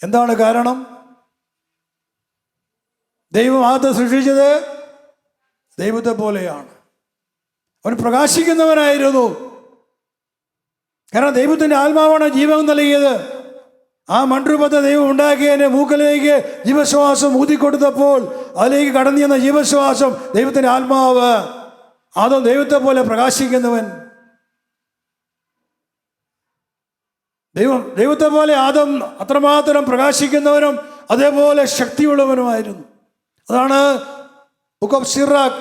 എന്താണ് കാരണം? ദൈവം ആദ്യം സൃഷ്ടിച്ചത് ദൈവത്തെ പോലെയാണ്. അവൻ പ്രകാശിക്കുന്നവനായിരുന്നു. കാരണം ദൈവത്തിൻ്റെ ആത്മാവാണ് ജീവൻ നൽകിയത്. ആ മൺരൂപത്തെ ദൈവം ഉണ്ടാക്കിയതിന് മൂക്കിലേക്ക് ജീവശ്വാസം ഊതിക്കൊടുത്തപ്പോൾ അതിലേക്ക് കടന്നു ചെന്ന ജീവശ്വാസം ദൈവത്തിൻ്റെ ആത്മാവ്. ആദം ദൈവത്തെ പോലെ പ്രകാശിക്കുന്നവൻ. ദൈവത്തെ പോലെ ആദം അത്രമാത്രം പ്രകാശിക്കുന്നവനും അതേപോലെ ശക്തിയുള്ളവനുമായിരുന്നു. അതാണ് ബുക്ക് ഓഫ് സിറാഖ്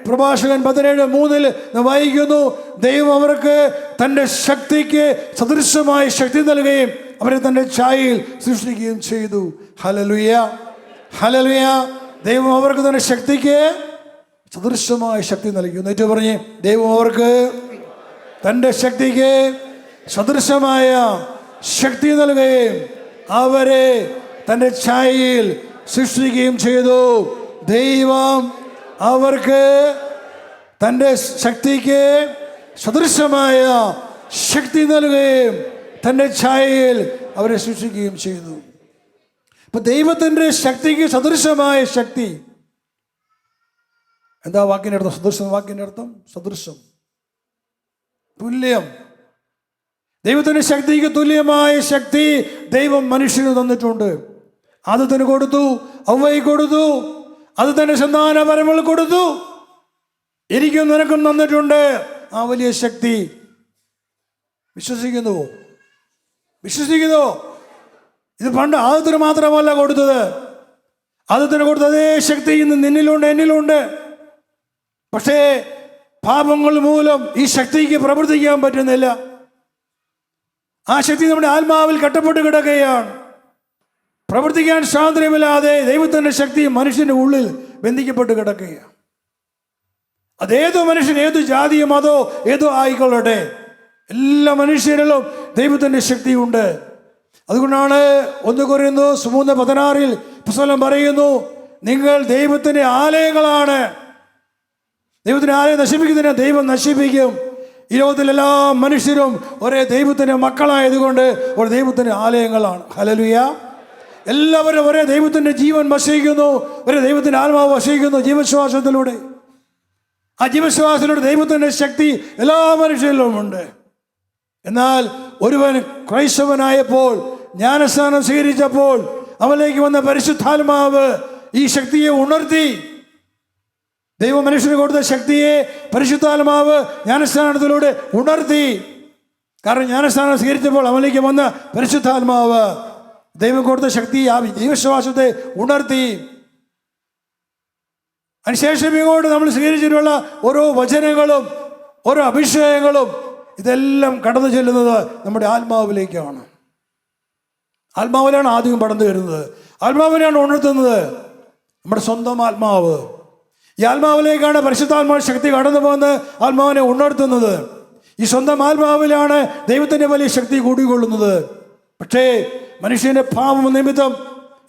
പ്രഭാഷകൻ 17:3 വായിക്കുന്നു, ദൈവം അവർക്ക് തൻ്റെ ശക്തിക്ക് സദൃശമായ ശക്തി നൽകുകയും അവരെ തൻ്റെ ഛായയിൽ സൃഷ്ടിക്കുകയും ചെയ്തു. Hallelujah, hallelujah. ദൈവം അവർക്ക് തൻ്റെ ശക്തിക്ക് സദൃശമായ ശക്തി നൽകി. എന്നിട്ട് പറഞ്ഞ്, ദൈവം അവർക്ക് തൻ്റെ ശക്തിക്ക് സദൃശമായ ശക്തി നൽകുകയും അവരെ തൻ്റെ ഛായയിൽ സൃഷ്ടിക്കുകയും ചെയ്തു. ദൈവം അവർക്ക് തൻ്റെ ശക്തിക്ക് സദൃശമായ ശക്തി നൽകുകയും തൻ്റെ ഛായയിൽ അവരെ സൃഷ്ടിക്കുകയും ചെയ്തു. ഇപ്പൊ ദൈവത്തിൻ്റെ ശക്തിക്ക് സദൃശമായ ശക്തി എന്താ വാക്കിൻ്റെ അർത്ഥം? സദൃശം വാക്കിൻ്റെ അർത്ഥം സദൃശം, തുല്യം. ദൈവത്തിൻ്റെ ശക്തിക്ക് തുല്യമായ ശക്തി ദൈവം മനുഷ്യന് തന്നിട്ടുണ്ട്. ആദത്തിന് കൊടുത്തു, ഹവ്വയ്ക്ക് കൊടുത്തു, അത് തന്നെ സന്താന പരമ്പരകൾ കൊടുത്തു. എനിക്കും നിനക്കും തന്നിട്ടുണ്ട് ആ വലിയ ശക്തി. വിശ്വസിക്കുന്നുവോ? വിശ്വസിക്കുന്നു? ഇത് പണ്ട് ആദത്തിന് മാത്രമല്ല കൊടുത്തത്. ആദത്തിന് കൊടുത്ത അതേ ശക്തി ഇന്ന് നിന്നിലുണ്ട്, എന്നിലുണ്ട്. പക്ഷേ പാപങ്ങൾ മൂലം ഈ ശക്തിക്ക് പ്രവർത്തിക്കാൻ പറ്റുന്നില്ല. ആ ശക്തി നമ്മുടെ ആത്മാവിൽ കെട്ടപ്പെട്ട് കിടക്കുകയാണ്. പ്രവർത്തിക്കാൻ സ്വാതന്ത്ര്യമില്ലാതെ ദൈവത്തിൻ്റെ ശക്തി മനുഷ്യൻ്റെ ഉള്ളിൽ ബന്ധിക്കപ്പെട്ട് കിടക്കുകയാണ്. അതേതോ മനുഷ്യൻ, ഏതു ജാതിയോ മതോ ഏതോ ആയിക്കൊള്ളട്ടെ, എല്ലാ മനുഷ്യരിലും ദൈവത്തിൻ്റെ ശക്തിയുണ്ട്. അതുകൊണ്ടാണ് 1 കൊരിന്ത്യർ 3:16 പുസ്തകം പറയുന്നു, നിങ്ങൾ ദൈവത്തിൻ്റെ ആലയങ്ങളാണ്. ദൈവത്തിൻ്റെ ആലയം നശിപ്പിക്കുന്നതിനെ ദൈവം നശിപ്പിക്കും. ഈ ലോകത്തിലെല്ലാ മനുഷ്യരും ഒരേ ദൈവത്തിൻ്റെ മക്കളായതുകൊണ്ട് ഒരു ദൈവത്തിൻ്റെ ആലയങ്ങളാണ്. ഹല്ലേലൂയ. എല്ലാവരും ഒരേ ദൈവത്തിൻ്റെ ജീവൻ വസിക്കുന്നു, ഒരേ ദൈവത്തിൻ്റെ ആത്മാവ് വസിക്കുന്നു ജീവശ്വാസത്തിലൂടെ. ആ ജീവശ്വാസത്തിലൂടെ ദൈവത്തിൻ്റെ ശക്തി എല്ലാ മനുഷ്യരിലുമുണ്ട്. എന്നാൽ ഒരുവൻ ക്രൈസ്തവനായപ്പോൾ, ജ്ഞാനസ്നാനം സ്വീകരിച്ചപ്പോൾ അവനിലേക്ക് വന്ന പരിശുദ്ധാത്മാവ് ഈ ശക്തിയെ ഉണർത്തി. ദൈവം മനുഷ്യന് കൊടുത്ത ശക്തിയെ പരിശുദ്ധാത്മാവ് ജ്ഞാനസ്നാനത്തിലൂടെ ഉണർത്തി. കാരണം ജ്ഞാനസ്നാനം സ്വീകരിച്ചപ്പോൾ അവനിലേക്ക് വന്ന പരിശുദ്ധാത്മാവ് ദൈവം കൊടുത്ത ശക്തി ആ ദൈവവിശ്വാസത്തെ ഉണർത്തി. അതിനുശേഷം ഇങ്ങോട്ട് നമ്മൾ സ്വീകരിച്ചിട്ടുള്ള ഓരോ വചനങ്ങളും ഓരോ അഭിഷേകങ്ങളും ഇതെല്ലാം കടന്നു ചെല്ലുന്നത് നമ്മുടെ ആത്മാവിലേക്കാണ്. ആത്മാവിലാണ് ആദ്യം കടന്നു വരുന്നത്. ആത്മാവിനെയാണ് ഉണർത്തുന്നത് നമ്മുടെ സ്വന്തം ആത്മാവ്. ഈ ആത്മാവിലേക്കാണ് പരിശുദ്ധാത്മാവ് ശക്തി കടന്നു പോകുന്നത്, ആത്മാവിനെ ഉണർത്തുന്നത്. ഈ സ്വന്തം ആത്മാവിലാണ് ദൈവത്തിൻ്റെ വലിയ ശക്തി കൂടിക്കൊള്ളുന്നത്. പക്ഷേ മനുഷ്യൻ്റെ പാപം നിമിത്തം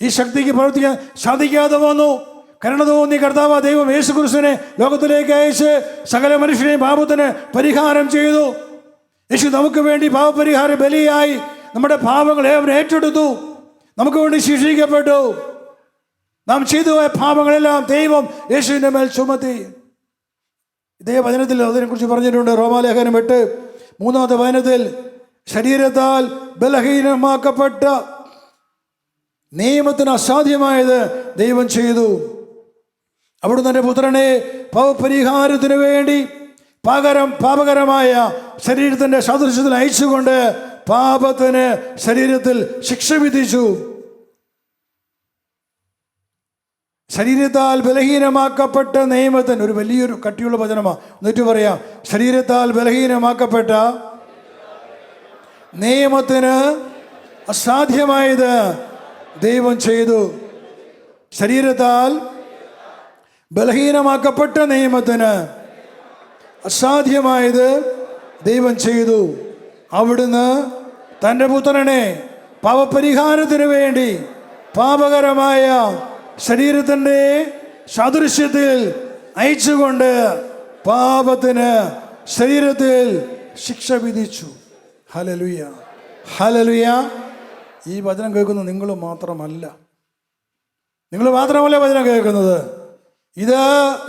ഈ ശക്തിക്ക് പ്രവർത്തിക്കാൻ സാധിക്കാതെ വന്നു. കരുണ തോന്നി കർത്താവ് ദൈവം യേശുക്രിസ്തുവിനെ ലോകത്തിലേക്ക് അയച്ച് സകല മനുഷ്യരെയും പാപത്തിന് പരിഹാരം ചെയ്തു. യേശു നമുക്ക് വേണ്ടി പാപപരിഹാര ബലിയായി നമ്മുടെ പാപങ്ങൾ അവൻ ഏറ്റെടുത്തു. നമുക്ക് വേണ്ടി ശിക്ഷിക്കപ്പെട്ടു. നാം ചെയ്തു പോയ പാപങ്ങളെല്ലാം ദൈവം യേശുവിൻ്റെ മേൽ ചുമത്തി. ഇതേ വചനത്തിൽ അതിനെക്കുറിച്ച് പറഞ്ഞിട്ടുണ്ട്. റോമാലേഖനം 8:3 ശരീരത്താൽ ബലഹീനമാക്കപ്പെട്ട നിയമത്തിന് അസാധ്യമായത് ദൈവം ചെയ്തു. അവിടുന്ന് തൻ്റെ പുത്രനെ പാപപരിഹാരത്തിന് വേണ്ടി പാപകരമായ ശരീരത്തിൻ്റെ സദൃശ്യത്തിൽ അയച്ചുകൊണ്ട് പാപത്തിന് ശരീരത്തിൽ ശിക്ഷ വിധിച്ചു. ശരീരത്താൽ ബലഹീനമാക്കപ്പെട്ട നിയമത്തിന്, ഒരു വലിയൊരു കട്ടിയുള്ള വചനമാണ്, എന്നിട്ട് പറയാം, ശരീരത്താൽ ബലഹീനമാക്കപ്പെട്ട നിയമത്തിന് അസാധ്യമായത് ദൈവം ചെയ്തു. ശരീരത്താൽ ബലഹീനമാക്കപ്പെട്ട നിയമത്തിന് അസാധ്യമായത് ദൈവം ചെയ്തു. അവിടുന്ന് തൻ്റെ പുത്രനെ പാപപരിഹാരത്തിന് വേണ്ടി പാപകരമായ ശരീരത്തിൻ്റെ സാദൃശ്യത്തിൽ അയച്ചുകൊണ്ട് പാപത്തിന് ശരീരത്തിൽ ശിക്ഷ വിധിച്ചു. Hallelujah, hallelujah. ഈ വചനം കേൾക്കുന്നത് നിങ്ങൾ മാത്രമല്ല, വചനം കേൾക്കുന്നത്. ഇത്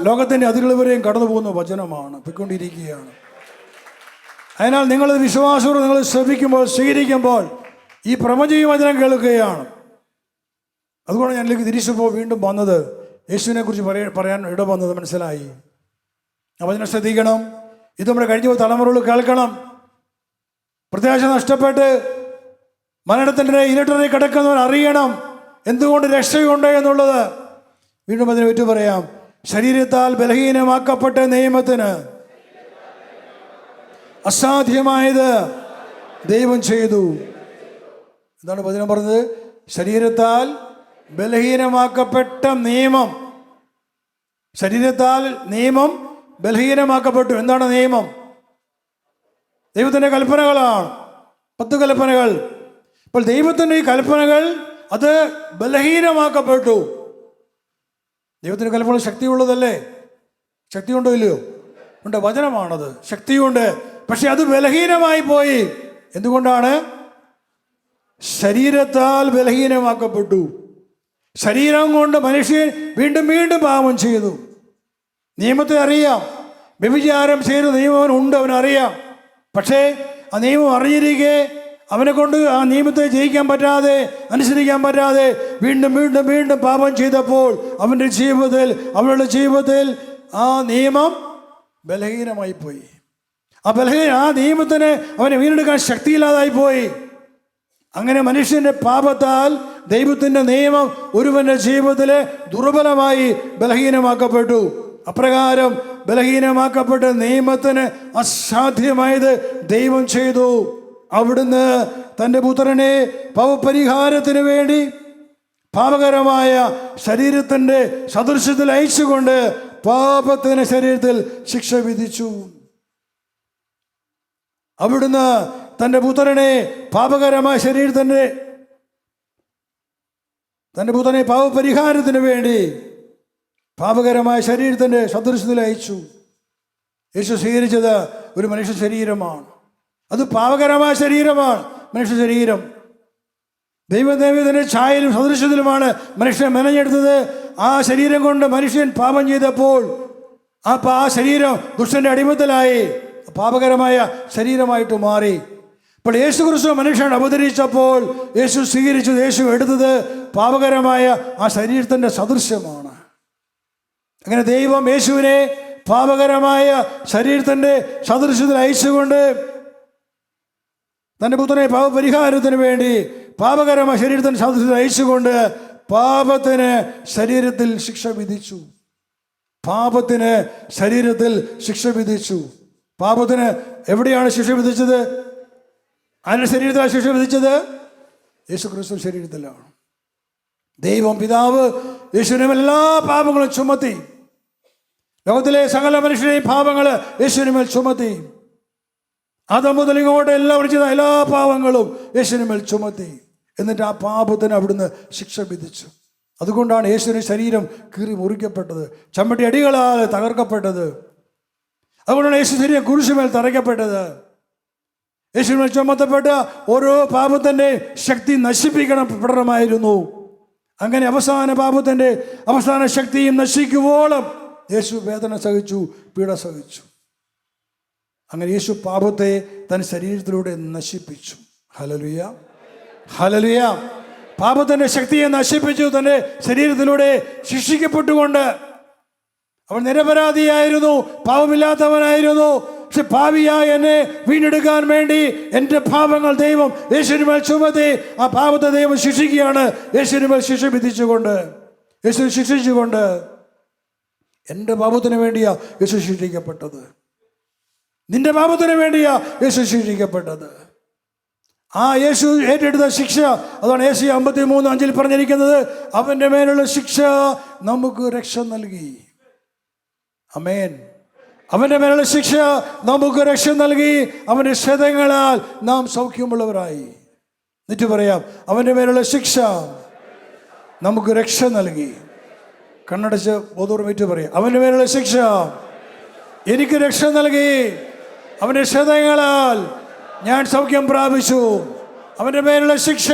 ലോകത്തിൻ്റെ അതിരുള്ളവരെയും കടന്നു പോകുന്ന വചനമാണ്, പോയിക്കൊണ്ടിരിക്കുകയാണ്. അതിനാൽ നിങ്ങളത് വിശ്വാസത്തോടെ നിങ്ങൾ ശ്രമിക്കുമ്പോൾ, സ്വീകരിക്കുമ്പോൾ ഈ പ്രപഞ്ചീയ വചനം കേൾക്കുകയാണ്. അതുകൊണ്ട് ഞാൻ ഇതിലേക്ക് തിരിച്ചപ്പോൾ വീണ്ടും വന്നത് യേശുവിനെ കുറിച്ച് പറയാൻ ഇട വന്നത് മനസ്സിലായി. ആ വചനം ശ്രദ്ധിക്കണം. ഇത് നമ്മുടെ കഴിഞ്ഞ തലമുറകൾ കേൾക്കണം. പ്രത്യാശ നഷ്ടപ്പെട്ട് മരണത്തിൻ്റെ ഇരുട്ടറിൽ കിടക്കുന്നവർ അറിയണം എന്തുകൊണ്ട് രക്ഷയുണ്ട് എന്നുള്ളത്. വീണ്ടും അതിനെ പറ്റി പറയാം. ശരീരത്താൽ ബലഹീനമാക്കപ്പെട്ട നിയമത്തിന് അസാധ്യമായത് ദൈവം ചെയ്തു. എന്താണ് വചനം പറഞ്ഞത്? ശരീരത്താൽ ബലഹീനമാക്കപ്പെട്ട നിയമം. ശരീരത്താൽ നിയമം ബലഹീനമാക്കപ്പെട്ടു. എന്താണ് നിയമം? ദൈവത്തിൻ്റെ കൽപ്പനകളാണ്, 10 കൽപ്പനകൾ. അപ്പോൾ ദൈവത്തിൻ്റെ ഈ കൽപ്പനകൾ അത് ബലഹീനമാക്കപ്പെട്ടു. ദൈവത്തിൻ്റെ കൽപ്പനകൾ ശക്തിയുള്ളതല്ലേ? ശക്തിയുണ്ടോ ഇല്ലയോ? ഉണ്ട്. വചനമാണത്, ശക്തിയുണ്ട്. പക്ഷെ അത് ബലഹീനമായി പോയി. എന്തുകൊണ്ടാണ്? ശരീരത്താൽ ബലഹീനമാക്കപ്പെട്ടു. ശരീരം കൊണ്ട് മനുഷ്യൻ വീണ്ടും വീണ്ടും പാപം ചെയ്തു. നിയമത്തെ അറിയാം, വ്യഭിചാരം ചെയ്ത നിയമം ഉണ്ട്, അവനറിയാം. പക്ഷേ ആ നിയമം അറിഞ്ഞിരിക്കെ അവനെ കൊണ്ട് ആ നിയമത്തെ ജയിക്കാൻ പറ്റാതെ, അനുസരിക്കാൻ പറ്റാതെ വീണ്ടും വീണ്ടും വീണ്ടും പാപം ചെയ്തപ്പോൾ അവരുടെ ജീവിതത്തിൽ, അവളുടെ ജീവിതത്തിൽ ആ നിയമം ബലഹീനമായി പോയി. ആ നിയമത്തിന് അവനെ വീണ്ടെടുക്കാൻ ശക്തിയില്ലാതായി പോയി. അങ്ങനെ മനുഷ്യന്റെ പാപത്താൽ ദൈവത്തിൻ്റെ നിയമം ഒരുവന്റെ ജീവിതത്തിൽ ദുർബലമായി ബലഹീനമാക്കപ്പെട്ടു. അപ്രകാരം ബലഹീനമാക്കപ്പെട്ട നിയമത്തിന് അസാധ്യമായത് ദൈവം ചെയ്തു. അവിടുന്ന് തൻ്റെ പുത്രനെ പാപപരിഹാരത്തിന് വേണ്ടി പാപകരമായ ശരീരത്തിൻ്റെ സദൃശ്യത്തിൽ അയച്ചുകൊണ്ട് പാപത്തിന് ശരീരത്തിൽ ശിക്ഷ വിധിച്ചു. അവിടുന്ന് തൻ്റെ പുത്രനെ പാപകരമായ ശരീരത്തിൻ്റെ പാപപരിഹാരത്തിന് വേണ്ടി പാപകരമായ ശരീരത്തിൻ്റെ സദൃശ്യത്തിൽ അയച്ചു. യേശു സ്വീകരിച്ചത് ഒരു മനുഷ്യ ശരീരമാണ്. അത് പാപകരമായ ശരീരമാണ്. മനുഷ്യ ശരീരം ദൈവത്തിന്റെ ഛായയിലും സദൃശ്യത്തിലുമാണ് മനുഷ്യൻ മെനഞ്ഞെടുത്തത്. ആ ശരീരം കൊണ്ട് മനുഷ്യൻ പാപം ചെയ്തപ്പോൾ ആ ശരീരം ദുഷ്ടന്റെ അടിമത്തലായി പാപകരമായ ശരീരമായിട്ട് മാറി. അപ്പോൾ യേശു ക്രിസ്തു മനുഷ്യൻ അവതരിച്ചപ്പോൾ യേശു സ്വീകരിച്ചത്, യേശു എടുത്തത് പാപകരമായ ആ ശരീരത്തിൻ്റെ സദൃശ്യമാണ്. അങ്ങനെ ദൈവം യേശുവിനെ പാപകരമായ ശരീരത്തിൻ്റെ സദൃശ്യത്തിൽ അയച്ചുകൊണ്ട് തൻ്റെ പുത്രനെ പാപപരിഹാരത്തിന് വേണ്ടി പാപകരമായ ശരീരത്തിൻ്റെ സദൃശ്യത്തിൽ അയച്ചുകൊണ്ട് പാപത്തിന് ശരീരത്തിൽ ശിക്ഷ വിധിച്ചു. പാപത്തിന് ശരീരത്തിൽ ശിക്ഷ വിധിച്ചു. പാപത്തിന് എവിടെയാണ് ശിക്ഷ വിധിച്ചത്? ആരുടെ ശരീരത്തിലാണ് ശിക്ഷ വിധിച്ചത്? യേശു ക്രിസ്തു ശരീരത്തിലാണ്. ദൈവം പിതാവ് യേശുവിനും എല്ലാ പാപങ്ങളും ചുമത്തി. ലോകത്തിലെ സകല മനുഷ്യരെയും പാപങ്ങൾ യേശുവിനുമേൽ ചുമത്തി. ആദം മുതൽ ഇങ്ങോട്ട് എല്ലാവരും ചെയ്ത എല്ലാ പാപങ്ങളും യേശുവിനുമേൽ ചുമത്തി. എന്നിട്ട് ആ പാപത്തിന് അവിടുന്ന് ശിക്ഷ വിധിച്ചു. അതുകൊണ്ടാണ് യേശുവിൻ്റെ ശരീരം കീറി മുറിക്കപ്പെട്ടത്, ചമ്മട്ടി അടികളാൽ തകർക്കപ്പെട്ടത്. അതുകൊണ്ടാണ് യേശു ശരീരം കുരിശുമേൽ തറയ്ക്കപ്പെട്ടത്. യേശുവിനുമേൽ ചുമത്തപ്പെട്ട ഓരോ പാപത്തിൻ്റെ ശക്തി നശിപ്പിക്കപ്പെടണമായിരുന്നു. അങ്ങനെ അവസാന പാപത്തിൻ്റെ അവസാന ശക്തിയും നശിക്കുവോളം യേശു വേദന സഹിച്ചു, പീഡ സഹിച്ചു. അങ്ങനെ യേശു പാപത്തെ തൻ്റെ ശരീരത്തിലൂടെ നശിപ്പിച്ചു. Hallelujah, hallelujah. പാപത്തിൻ്റെ ശക്തിയെ നശിപ്പിച്ചു തൻ്റെ ശരീരത്തിലൂടെ ശിക്ഷിക്കപ്പെട്ടുകൊണ്ട്. അവൻ നിരപരാധിയായിരുന്നു, പാപമില്ലാത്തവനായിരുന്നു. പക്ഷെ പാപിയായ എന്നെ വീണ്ടെടുക്കാൻ വേണ്ടി എൻ്റെ പാപങ്ങൾ ദൈവം യേശുവിനുമേൽ ചുമത്തി. ആ പാപത്തെ ദൈവം ശിക്ഷിക്കുകയാണ്. യേശുവിനുമേൽ ശിക്ഷ വിധിച്ചുകൊണ്ട്, യേശു ശിക്ഷിച്ചുകൊണ്ട്. എൻ്റെ പാപത്തിന് വേണ്ടിയാ യേശു ശിക്ഷിക്കപ്പെട്ടത്. നിന്റെ പാപത്തിന് വേണ്ടിയാ യേശു ശിക്ഷിക്കപ്പെട്ടത്. ആ യേശു ഏറ്റെടുത്ത ശിക്ഷ, അതാണ് യേശയ്യാ 53:5 പറഞ്ഞിരിക്കുന്നത്. അവൻ്റെ മേലുള്ള ശിക്ഷ നമുക്ക് രക്ഷ നൽകി. ആമേൻ. അവൻ്റെ മേലുള്ള ശിക്ഷ നമുക്ക് രക്ഷ നൽകി. അവൻ്റെ ക്ഷതങ്ങളാൽ നാം സൗഖ്യമുള്ളവരായി. എന്നിട്ട് പറയാം, അവൻ്റെ മേലുള്ള ശിക്ഷ നമുക്ക് രക്ഷ നൽകി. കണ്ണടച്ച് ബോധോർമ്മേറ്റ് പറയാം, അവൻ്റെ മേലുള്ള ശിക്ഷ എനിക്ക് രക്ഷ നൽകി. അവൻ്റെ ശ്രദ്ധകളാൽ ഞാൻ സൗഖ്യം പ്രാപിച്ചു. അവൻ്റെ പേരുള്ള ശിക്ഷ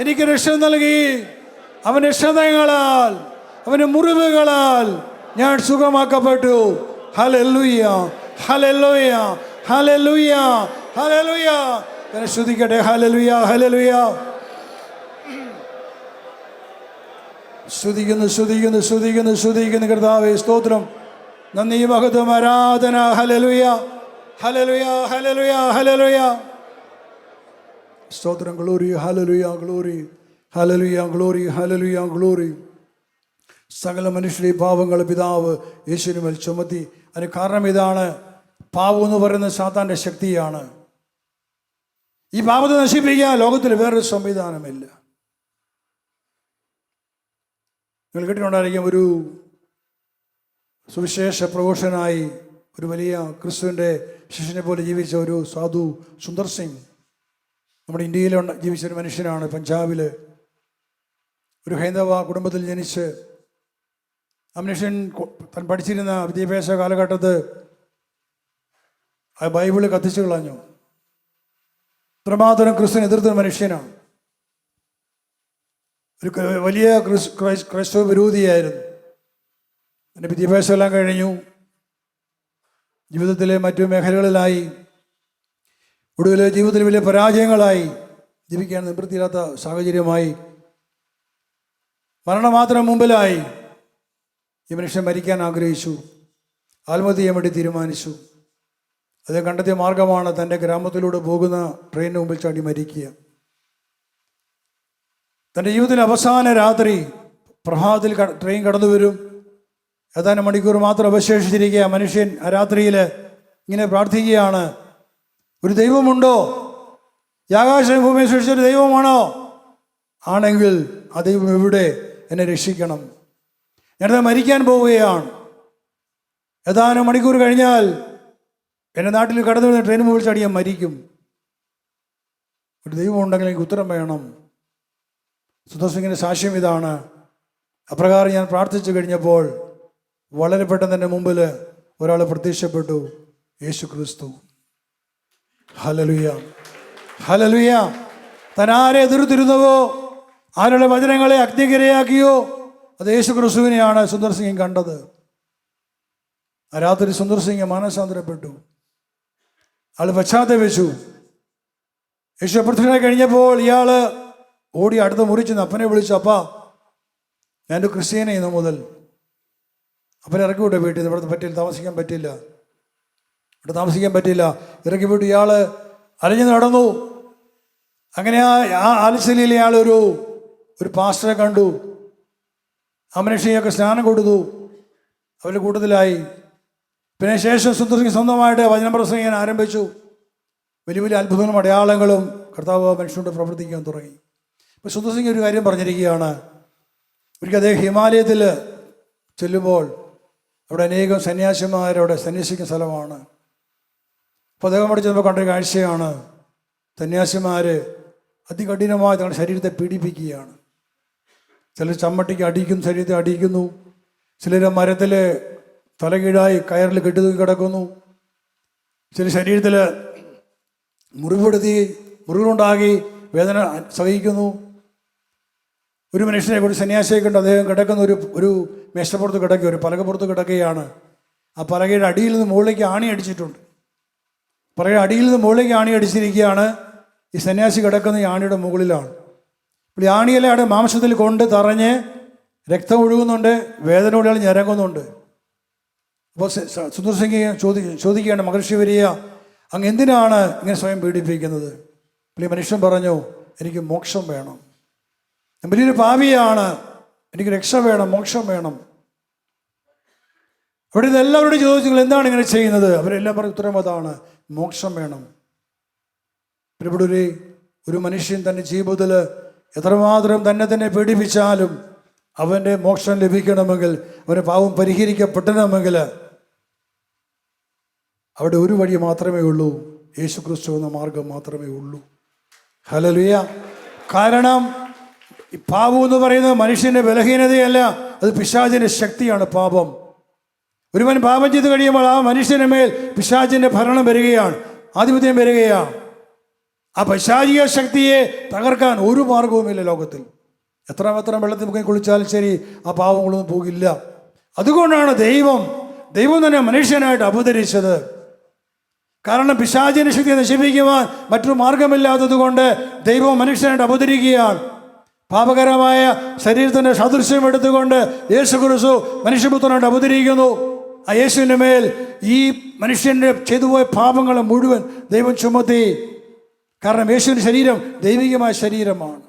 എനിക്ക് രക്ഷ നൽകി. അവൻ്റെ ശ്രദ്ധകളാൽ അവൻ്റെ മുറിവുകളാൽ ഞാൻ സുഖമാക്കപ്പെട്ടു. ഹല്ലേലൂയ, ഹല്ലേലൂയ, ഹല്ലേലൂയ, ഹല്ലേലൂയ. ഞാൻ സ്തുതിക്കട്ടെ. ഹല്ലേലൂയ, ഹല്ലേലൂയ. സ്തുതിക്കുന്നു, സ്തുതിക്കുന്നു, സ്തുതിക്കുന്നു, സ്തുതിക്കുന്നു കർത്താവേ. സ്തോത്രം, നന്ദി, മഹത്വം, ആരാധന. ഹല്ലേലൂയ, ഹല്ലേലൂയ, ഹല്ലേലൂയ, ഹല്ലേലൂയ. സ്തോത്രം. ഗ്ലോറി, ഹല്ലേലൂയ, ഗ്ലോറി, ഹല്ലേലൂയ, ഗ്ലോറി, ഹല്ലേലൂയ, ഗ്ലോറി. സകല മനുഷ്യരുടെ പാപങ്ങൾ പിതാവ് യേശുവിന് മേൽ ചുമത്തി. അതിന് കാരണം ഇതാണ്, പാപം എന്ന് പറയുന്നത് സാത്താൻ്റെ ശക്തിയാണ്. ഈ പാപത്തെ നശിപ്പിക്കാൻ ലോകത്തിൽ വേറൊരു സംവിധാനമില്ല. നിങ്ങൾ കേട്ടിട്ടുണ്ടായിരിക്കും, ഒരു സുവിശേഷ പ്രഘോഷനായി ഒരു വലിയ ക്രിസ്തുവിൻ്റെ ശിഷ്യനെ പോലെ ജീവിച്ച ഒരു സാധു സുന്ദർ സിംഗ് നമ്മുടെ ഇന്ത്യയിൽ ജീവിച്ചൊരു മനുഷ്യനാണ്. പഞ്ചാബിൽ ഒരു ഹൈന്ദവ കുടുംബത്തിൽ ജനിച്ച് ആ മനുഷ്യൻ താൻ പഠിച്ചിരുന്ന വിദ്യാഭ്യാസ കാലഘട്ടത്ത് ആ ബൈബിള് കത്തിച്ചു കളഞ്ഞു. പ്രമാതരം ക്രിസ്തുവിനെ എതിർത്ത മനുഷ്യനാണ്. ഒരു വലിയ ക്രൈസ്തവ വിരോധിയായിരുന്നു. എൻ്റെ വിദ്യാഭ്യാസം എല്ലാം കഴിഞ്ഞു. ജീവിതത്തിലെ മറ്റു മേഖലകളിലായി, ഒടുവിൽ ജീവിതത്തിൽ വലിയ പരാജയങ്ങളായി, ജീവിക്കാൻ നിവൃത്തിയില്ലാത്ത സാഹചര്യമായി, മരണമാത്രം മുമ്പിലായി ഈ മനുഷ്യൻ മരിക്കാൻ ആഗ്രഹിച്ചു. ആത്മഹത്യ ചെയ്യാൻ വേണ്ടി തീരുമാനിച്ചു. അത് കണ്ടെത്തിയ മാർഗമാണ് തൻ്റെ ഗ്രാമത്തിലൂടെ പോകുന്ന ട്രെയിനിന് മുമ്പിൽ ചാടി മരിക്കുക. തൻ്റെ ജീവിതത്തിലെ അവസാന രാത്രി പ്രഭാതത്തിൽ ട്രെയിൻ കടന്നു വരും. ഏതാനും മണിക്കൂർ മാത്രം അവശേഷിച്ചിരിക്കുക. മനുഷ്യൻ ആ രാത്രിയിൽ ഇങ്ങനെ പ്രാർത്ഥിക്കുകയാണ്, ഒരു ദൈവമുണ്ടോ? ഈ ആകാശം ഭൂമിയെ സൃഷ്ടിച്ചൊരു ദൈവമാണോ? ആണെങ്കിൽ ആ ദൈവം എവിടെ? എന്നെ രക്ഷിക്കണം. ഞാനത് മരിക്കാൻ പോവുകയാണ്. ഏതാനും മണിക്കൂർ കഴിഞ്ഞാൽ എൻ്റെ നാട്ടിൽ കടന്നു വരുന്ന ട്രെയിൻ മുമ്പിൽ ചാടി ഞാൻ മരിക്കും. ഒരു ദൈവം ഉണ്ടെങ്കിൽ എനിക്ക് ഉത്തരം വേണം. സുന്ദർ സിംഗിൻ്റെ സാക്ഷ്യം ഇതാണ്. അപ്രകാരം ഞാൻ പ്രാർത്ഥിച്ചു കഴിഞ്ഞപ്പോൾ വളരെ പെട്ടെന്ന് എൻ്റെ മുമ്പിൽ ഒരാൾ പ്രത്യക്ഷപ്പെട്ടു, യേശു ക്രിസ്തു. Hallelujah, hallelujah. താൻ ആരെ എതിർത്തിരുന്നുവോ, ആരുടെ വചനങ്ങളെ അഗ്നിക്കിരയാക്കിയോ, അത് യേശു ക്രിസ്തുവിനെയാണ് സുന്ദർ സിംഗ് കണ്ടത്. ആ രാത്രി സുന്ദർ സിംഗ് മാനസാന്തരപ്പെട്ടു. ആൾ പശ്ചാത്തപിച്ചു. യേശു അപ്രത്യക്ഷനായി കഴിഞ്ഞപ്പോൾ ഇയാൾ ഓടി അടുത്ത മുറിച്ച് അപ്പനെ വിളിച്ചു, അപ്പാ ഞാനൊരു ക്രിസ്ത്യാനി ഇന്നു മുതൽ. അപ്പനെ ഇറക്കി വിട്ടു വീട്ടിൽ. ഇവിടെ പറ്റില്ല, താമസിക്കാൻ പറ്റില്ല, ഇവിടെ താമസിക്കാൻ പറ്റില്ല. ഇറക്കി വിട്ടു. ഇയാൾ അലഞ്ഞു നടന്നു. അങ്ങനെ ആ ആലസ്യയിൽ ഇയാൾ ഒരു പാസ്റ്ററെ കണ്ടു. ആ മനുഷ്യയൊക്കെ സ്നാനം കൊടുത്തു, അവരുടെ കൂട്ടത്തിലായി. പിന്നെ ശേഷം സുന്ദർ സിംഗ് സ്വന്തമായിട്ട് വചനം പ്രസംഗിക്കാൻ ആരംഭിച്ചു. വലിയ വലിയ അത്ഭുതങ്ങളും അടയാളങ്ങളും കർത്താവ് മനുഷ്യനോട് പ്രവർത്തിക്കാൻ തുടങ്ങി. ഇപ്പോൾ സുന്ദർ സിംഗ് ഒരു കാര്യം പറഞ്ഞിരിക്കുകയാണ്. ഒരിക്കൽ അദ്ദേഹം ഹിമാലയത്തിൽ ചെല്ലുമ്പോൾ അവിടെ അനേകം സന്യാസിമാരവിടെ സന്യസിക്കുന്ന സ്ഥലമാണ്. അപ്പോൾ അദ്ദേഹം അവിടെ ചെന്നപ്പോൾ കണ്ടൊരു കാഴ്ചയാണ്, സന്യാസിമാർ അതികഠിനമായി തങ്ങളുടെ ശരീരത്തെ പീഡിപ്പിക്കുകയാണ്. ചിലർ ചമ്മട്ടിക്ക് അടിക്കുന്നു, ശരീരത്തെ അടിക്കുന്നു. ചിലർ മരത്തിൽ തലകീഴായി കയറിൽ കെട്ടിത്തൂക്കി കിടക്കുന്നു. ചില ശരീരത്തിൽ മുറിവുണ്ടാക്കി വേദന സഹിക്കുന്നു. ഒരു മനുഷ്യനെ കൂടി സന്യാസിയെ കൊണ്ട് അദ്ദേഹം കിടക്കുന്ന ഒരു മേശപ്പുറത്ത് കിടക്കുക, ഒരു പലകപ്പുറത്ത് കിടക്കുകയാണ്. ആ പലകയുടെ അടിയിൽ നിന്ന് മുകളിലേക്ക് ആണി അടിച്ചിട്ടുണ്ട്. പലകയുടെ അടിയിൽ നിന്ന് മുകളിലേക്ക് ആണി അടിച്ചിരിക്കുകയാണ്. ഈ സന്യാസി കിടക്കുന്ന ഈ ആണിയുടെ മുകളിലാണ്. ഇപ്പോൾ ഈ ആണിയിലെ അവിടെ മാംസത്തിൽ കൊണ്ട് തറഞ്ഞ് രക്തം ഒഴുകുന്നുണ്ട്, വേദനയോടെ ഞരങ്ങുന്നുണ്ട്. അപ്പോൾ സുന്ദർ സിംഗ് ചോദിക്കുകയാണ്, മഹർഷി വരിക, അങ്ങ് എന്തിനാണ് ഇങ്ങനെ സ്വയം പീഡിപ്പിക്കുന്നത്? അപ്പോൾ ഈ മനുഷ്യൻ പറഞ്ഞു, എനിക്ക് മോക്ഷം വേണം, ഞാൻ വലിയൊരു പാപിയാണ്, എനിക്ക് രക്ഷ വേണം, മോക്ഷം വേണം. അവിടെ ഇത് എല്ലാവരോടും ചോദിച്ചു, നിങ്ങൾ എന്താണ് ഇങ്ങനെ ചെയ്യുന്നത്? അവരെല്ലാം പറഞ്ഞ ഉത്തരം അതാണ്, മോക്ഷം വേണം. ഇവിടെ ഒരു മനുഷ്യൻ തൻ്റെ ജീവിതത്തിൽ എത്രമാത്രം തന്നെ പീഡിപ്പിച്ചാലും അവൻ്റെ മോക്ഷം ലഭിക്കണമെങ്കിൽ, അവൻ്റെ പാവം പരിഹരിക്കപ്പെടണമെങ്കിൽ അവിടെ ഒരു വഴി മാത്രമേ ഉള്ളൂ, യേശു ക്രിസ്തു എന്ന മാർഗം മാത്രമേ ഉള്ളൂ. ഹല്ലേലൂയ. കാരണം ഈ പാപം എന്ന് പറയുന്നത് മനുഷ്യൻ്റെ ബലഹീനതയല്ല, അത് പിശാചിൻ്റെ ശക്തിയാണ്. പാപം ഒരുവൻ പാപം ചെയ്ത് കഴിയുമ്പോൾ ആ മനുഷ്യന് മേൽ പിശാചിൻ്റെ ഭരണം വരികയാണ്, ആധിപത്യം വരികയാണ്. ആ പൈശാചിക ശക്തിയെ തകർക്കാൻ ഒരു മാർഗവുമില്ല ലോകത്തിൽ. എത്ര വെള്ളത്തിൽ മുഖം കുളിച്ചാലും ശരി, ആ പാവങ്ങളൊന്നും പോകില്ല. അതുകൊണ്ടാണ് ദൈവം തന്നെ മനുഷ്യനായിട്ട് അവതരിച്ചത്. കാരണം പിശാചിന്റെ ശക്തിയെ നശിപ്പിക്കുവാൻ മറ്റൊരു മാർഗമില്ലാത്തത് കൊണ്ട് ദൈവം മനുഷ്യനായിട്ട് അവതരിക്കുകയാണ്. പാപകരമായ ശരീരത്തിൻ്റെ സദൃശ്യം എടുത്തുകൊണ്ട് യേശു ക്രിസ്തു മനുഷ്യപുത്രനായിട്ട് അവതരിക്കുന്നു. ആ യേശുവിൻ്റെ മേൽ ഈ മനുഷ്യൻ്റെ ചെയ്തുപോയ പാപങ്ങൾ മുഴുവൻ ദൈവം ചുമത്തി. കാരണം യേശുവിൻ്റെ ശരീരം ദൈവികമായ ശരീരമാണ്.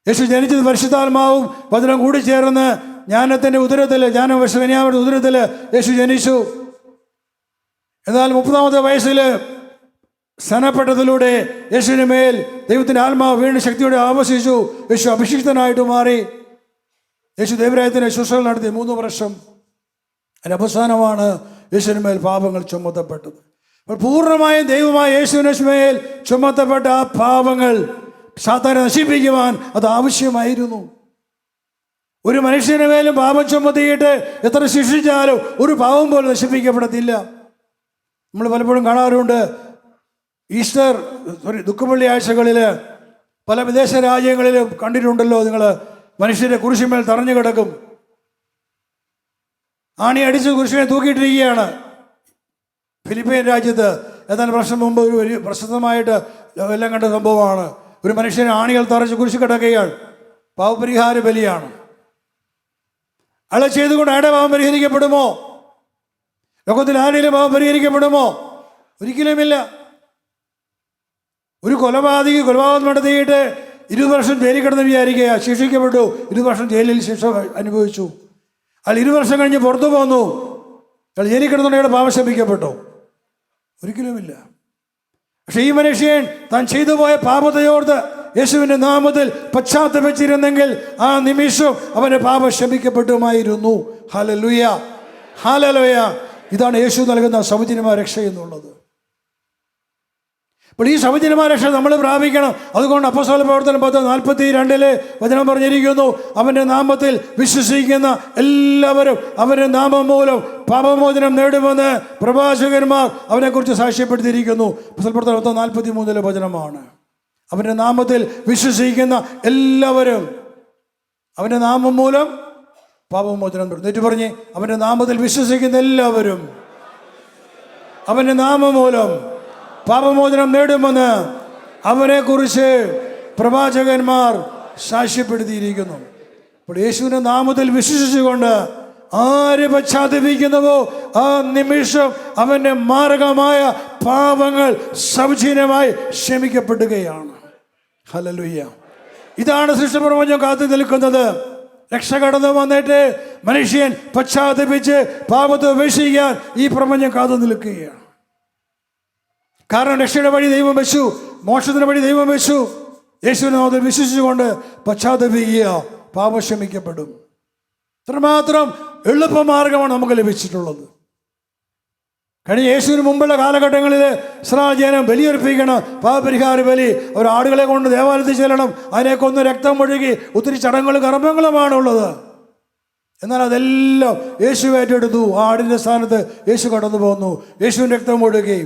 യേശു ജനിച്ചത് പരിശുദ്ധാത്മാവും വചനം കൂടി ചേർന്ന് ജ്ഞാനത്തിൻ്റെ ഉദരത്തിൽ, ജ്ഞാനവശകന്യാവിൻ്റെ ഉദരത്തിൽ യേശു ജനിച്ചു. എന്നാൽ 30-ാമത്തെ വയസ്സിൽ സ്നാനപ്പെട്ടതിലൂടെ യേശുവിന് മേൽ ദൈവത്തിൻ്റെ ആത്മാവ് വീണ്ടും ശക്തിയോടെ ആവശിച്ചു. യേശു അഭിഷിക്തനായിട്ട് മാറി. യേശു ദൈവരാജ്യത്തിൻ്റെ ശുശ്രൂഷ നടത്തി 3 വർഷം. അതിൻ്റെ അവസാനമാണ് യേശുവിന് മേൽ പാപങ്ങൾ ചുമത്തപ്പെട്ടത്. അപ്പോൾ പൂർണ്ണമായും ദൈവമായ യേശുവിന് മേൽ ചുമത്തപ്പെട്ട ആ പാപങ്ങൾ സാത്താനെ നശിപ്പിക്കുവാൻ അത് ആവശ്യമായിരുന്നു. ഒരു മനുഷ്യന് മേലും പാപം ചുമത്തിയിട്ട് എത്ര ശിക്ഷിച്ചാലും ഒരു പാപം പോലും നശിപ്പിക്കപ്പെടത്തില്ല. നമ്മൾ പലപ്പോഴും കാണാറുണ്ട്, ദുഃഖവെള്ളി ആഴ്ചകളിൽ പല വിദേശ രാജ്യങ്ങളിലും കണ്ടിട്ടുണ്ടല്ലോ നിങ്ങൾ, മനുഷ്യരെ കുരിശിന്മേൽ തറഞ്ഞു കിടക്കും. ആണി അടിച്ച് കുരിശിനെ തൂക്കിയിട്ടിരിക്കുകയാണ്. ഫിലിപ്പൈൻ രാജ്യത്ത് ഏതാനും വർഷം മുമ്പ് ഒരു വലിയ പ്രസിദ്ധമായിട്ട് എല്ലാം കണ്ട സംഭവമാണ്. ഒരു മനുഷ്യനെ ആണികൾ തറച്ച് കുരിശ് കിടക്കുകയാണ്. പാവപരിഹാര ബലിയാണ്. അയാളെ ചെയ്തുകൊണ്ട് അയാളുടെ പാവം പരിഹരിക്കപ്പെടുമോ? ലോകത്തിൽ ആരെങ്കിലും പാവം പരിഹരിക്കപ്പെടുമോ? ഒരിക്കലുമില്ല. ഒരു കൊലപാതകം നടത്തിയിട്ട് 20 വർഷം ജയിലിൽ കിടന്ന് വിചാരിക്കുക, ശിക്ഷിക്കപ്പെട്ടു, 20 വർഷം ജയിലിൽ ശിക്ഷ അനുഭവിച്ചു. അയാൾ 20 വർഷം കഴിഞ്ഞ് പുറത്തു പോന്നു. അയാൾ ജയിലിൽ കിടന്നുകൊണ്ട് അയാൾ പാപം ശമിക്കപ്പെട്ടു? ഒരിക്കലുമില്ല. പക്ഷെ ഈ മനുഷ്യൻ താൻ ചെയ്തു പോയ പാപത്തെയോർത്ത് യേശുവിൻ്റെ നാമത്തിൽ പശ്ചാത്തപിച്ചിരുന്നെങ്കിൽ ആ നിമിഷം അവൻ്റെ പാപം ശമിക്കപ്പെട്ടുമായിരുന്നു. Hallelujah, hallelujah. ഇതാണ് യേശു നൽകുന്ന സൗജന്യമായ രക്ഷ എന്നുള്ളത്. അപ്പോൾ ഈ സൗജന്യമായ രക്ഷ നമ്മൾ പ്രാപിക്കണം. അതുകൊണ്ട് അപ്പോസ്തല പ്രവർത്തനം 10:42 വചനം പറഞ്ഞിരിക്കുന്നു, അവൻ്റെ നാമത്തിൽ വിശ്വസിക്കുന്ന എല്ലാവരും അവൻ്റെ നാമം മൂലം പാപമോചനം നേടുമെന്ന് പ്രവാചകന്മാർ അവനെക്കുറിച്ച് സാക്ഷ്യപ്പെടുത്തിയിരിക്കുന്നു. അപ്പോസ്തല പ്രവർത്തനം 43 വചനമാണ്. അവൻ്റെ നാമത്തിൽ വിശ്വസിക്കുന്ന എല്ലാവരും അവൻ്റെ നാമം മൂലം പാപമോചനം നേടും. എന്നിട്ട് പറഞ്ഞ്, അവൻ്റെ നാമത്തിൽ വിശ്വസിക്കുന്ന എല്ലാവരും അവൻ്റെ നാമം മൂലം പാപമോചനം നേടുമെന്ന് അവനെക്കുറിച്ച് പ്രവാചകന്മാർ സാക്ഷ്യപ്പെടുത്തിയിരിക്കുന്നു. അപ്പോൾ യേശുവിൻ്റെ നാമത്തിൽ വിശ്വസിച്ചുകൊണ്ട് ആര് പശ്ചാത്തപിക്കുന്നുവോ ആ നിമിഷം അവൻ്റെ മാരകമായ പാപങ്ങൾ സൗജന്യമായി ക്ഷമിക്കപ്പെടുകയാണ്. ഹല്ലേലൂയ. ഇതാണ് സൃഷ്ടപ്രപഞ്ചം കാത്തു നിൽക്കുന്നത്. രക്ഷ കടന്നു വന്നിട്ട് മനുഷ്യൻ പശ്ചാത്തപിച്ച് പാപത്തെ ഉപേക്ഷിക്കാൻ ഈ പ്രപഞ്ചം കാത്തു നിൽക്കുകയാണ്. കാരണം രക്ഷയുടെ വഴി ദൈവം വെച്ചു, മോക്ഷത്തിൻ്റെ വഴി ദൈവം വെച്ചു. യേശുവിനെ നാമത്തിൽ വിശ്വസിച്ചുകൊണ്ട് പശ്ചാത്തപിക്കുക, പാപം ക്ഷമിക്കപ്പെടും. ഇത്രമാത്രം എളുപ്പമാർഗമാണ് നമുക്ക് ലഭിച്ചിട്ടുള്ളത്. കഴിഞ്ഞ യേശുവിന് മുമ്പുള്ള കാലഘട്ടങ്ങളിൽ ഇസ്രായേൽ ജനം ബലിയർപ്പിക്കണം, പാപപരിഹാര ബലി. അവർ ആടുകളെ കൊണ്ട് ദേവാലയത്തിൽ ചെല്ലണം, അതിനെ കൊന്ന് രക്തം ഒഴുകി ഒത്തിരി ചടങ്ങുകളും കർമ്മങ്ങളുമാണുള്ളത്. എന്നാൽ അതെല്ലാം യേശു ഏറ്റെടുത്തു. ആടിൻ്റെ സ്ഥാനത്ത് യേശു കടന്നു പോന്നു. യേശുവിൻ്റെ രക്തം ഒഴുകി,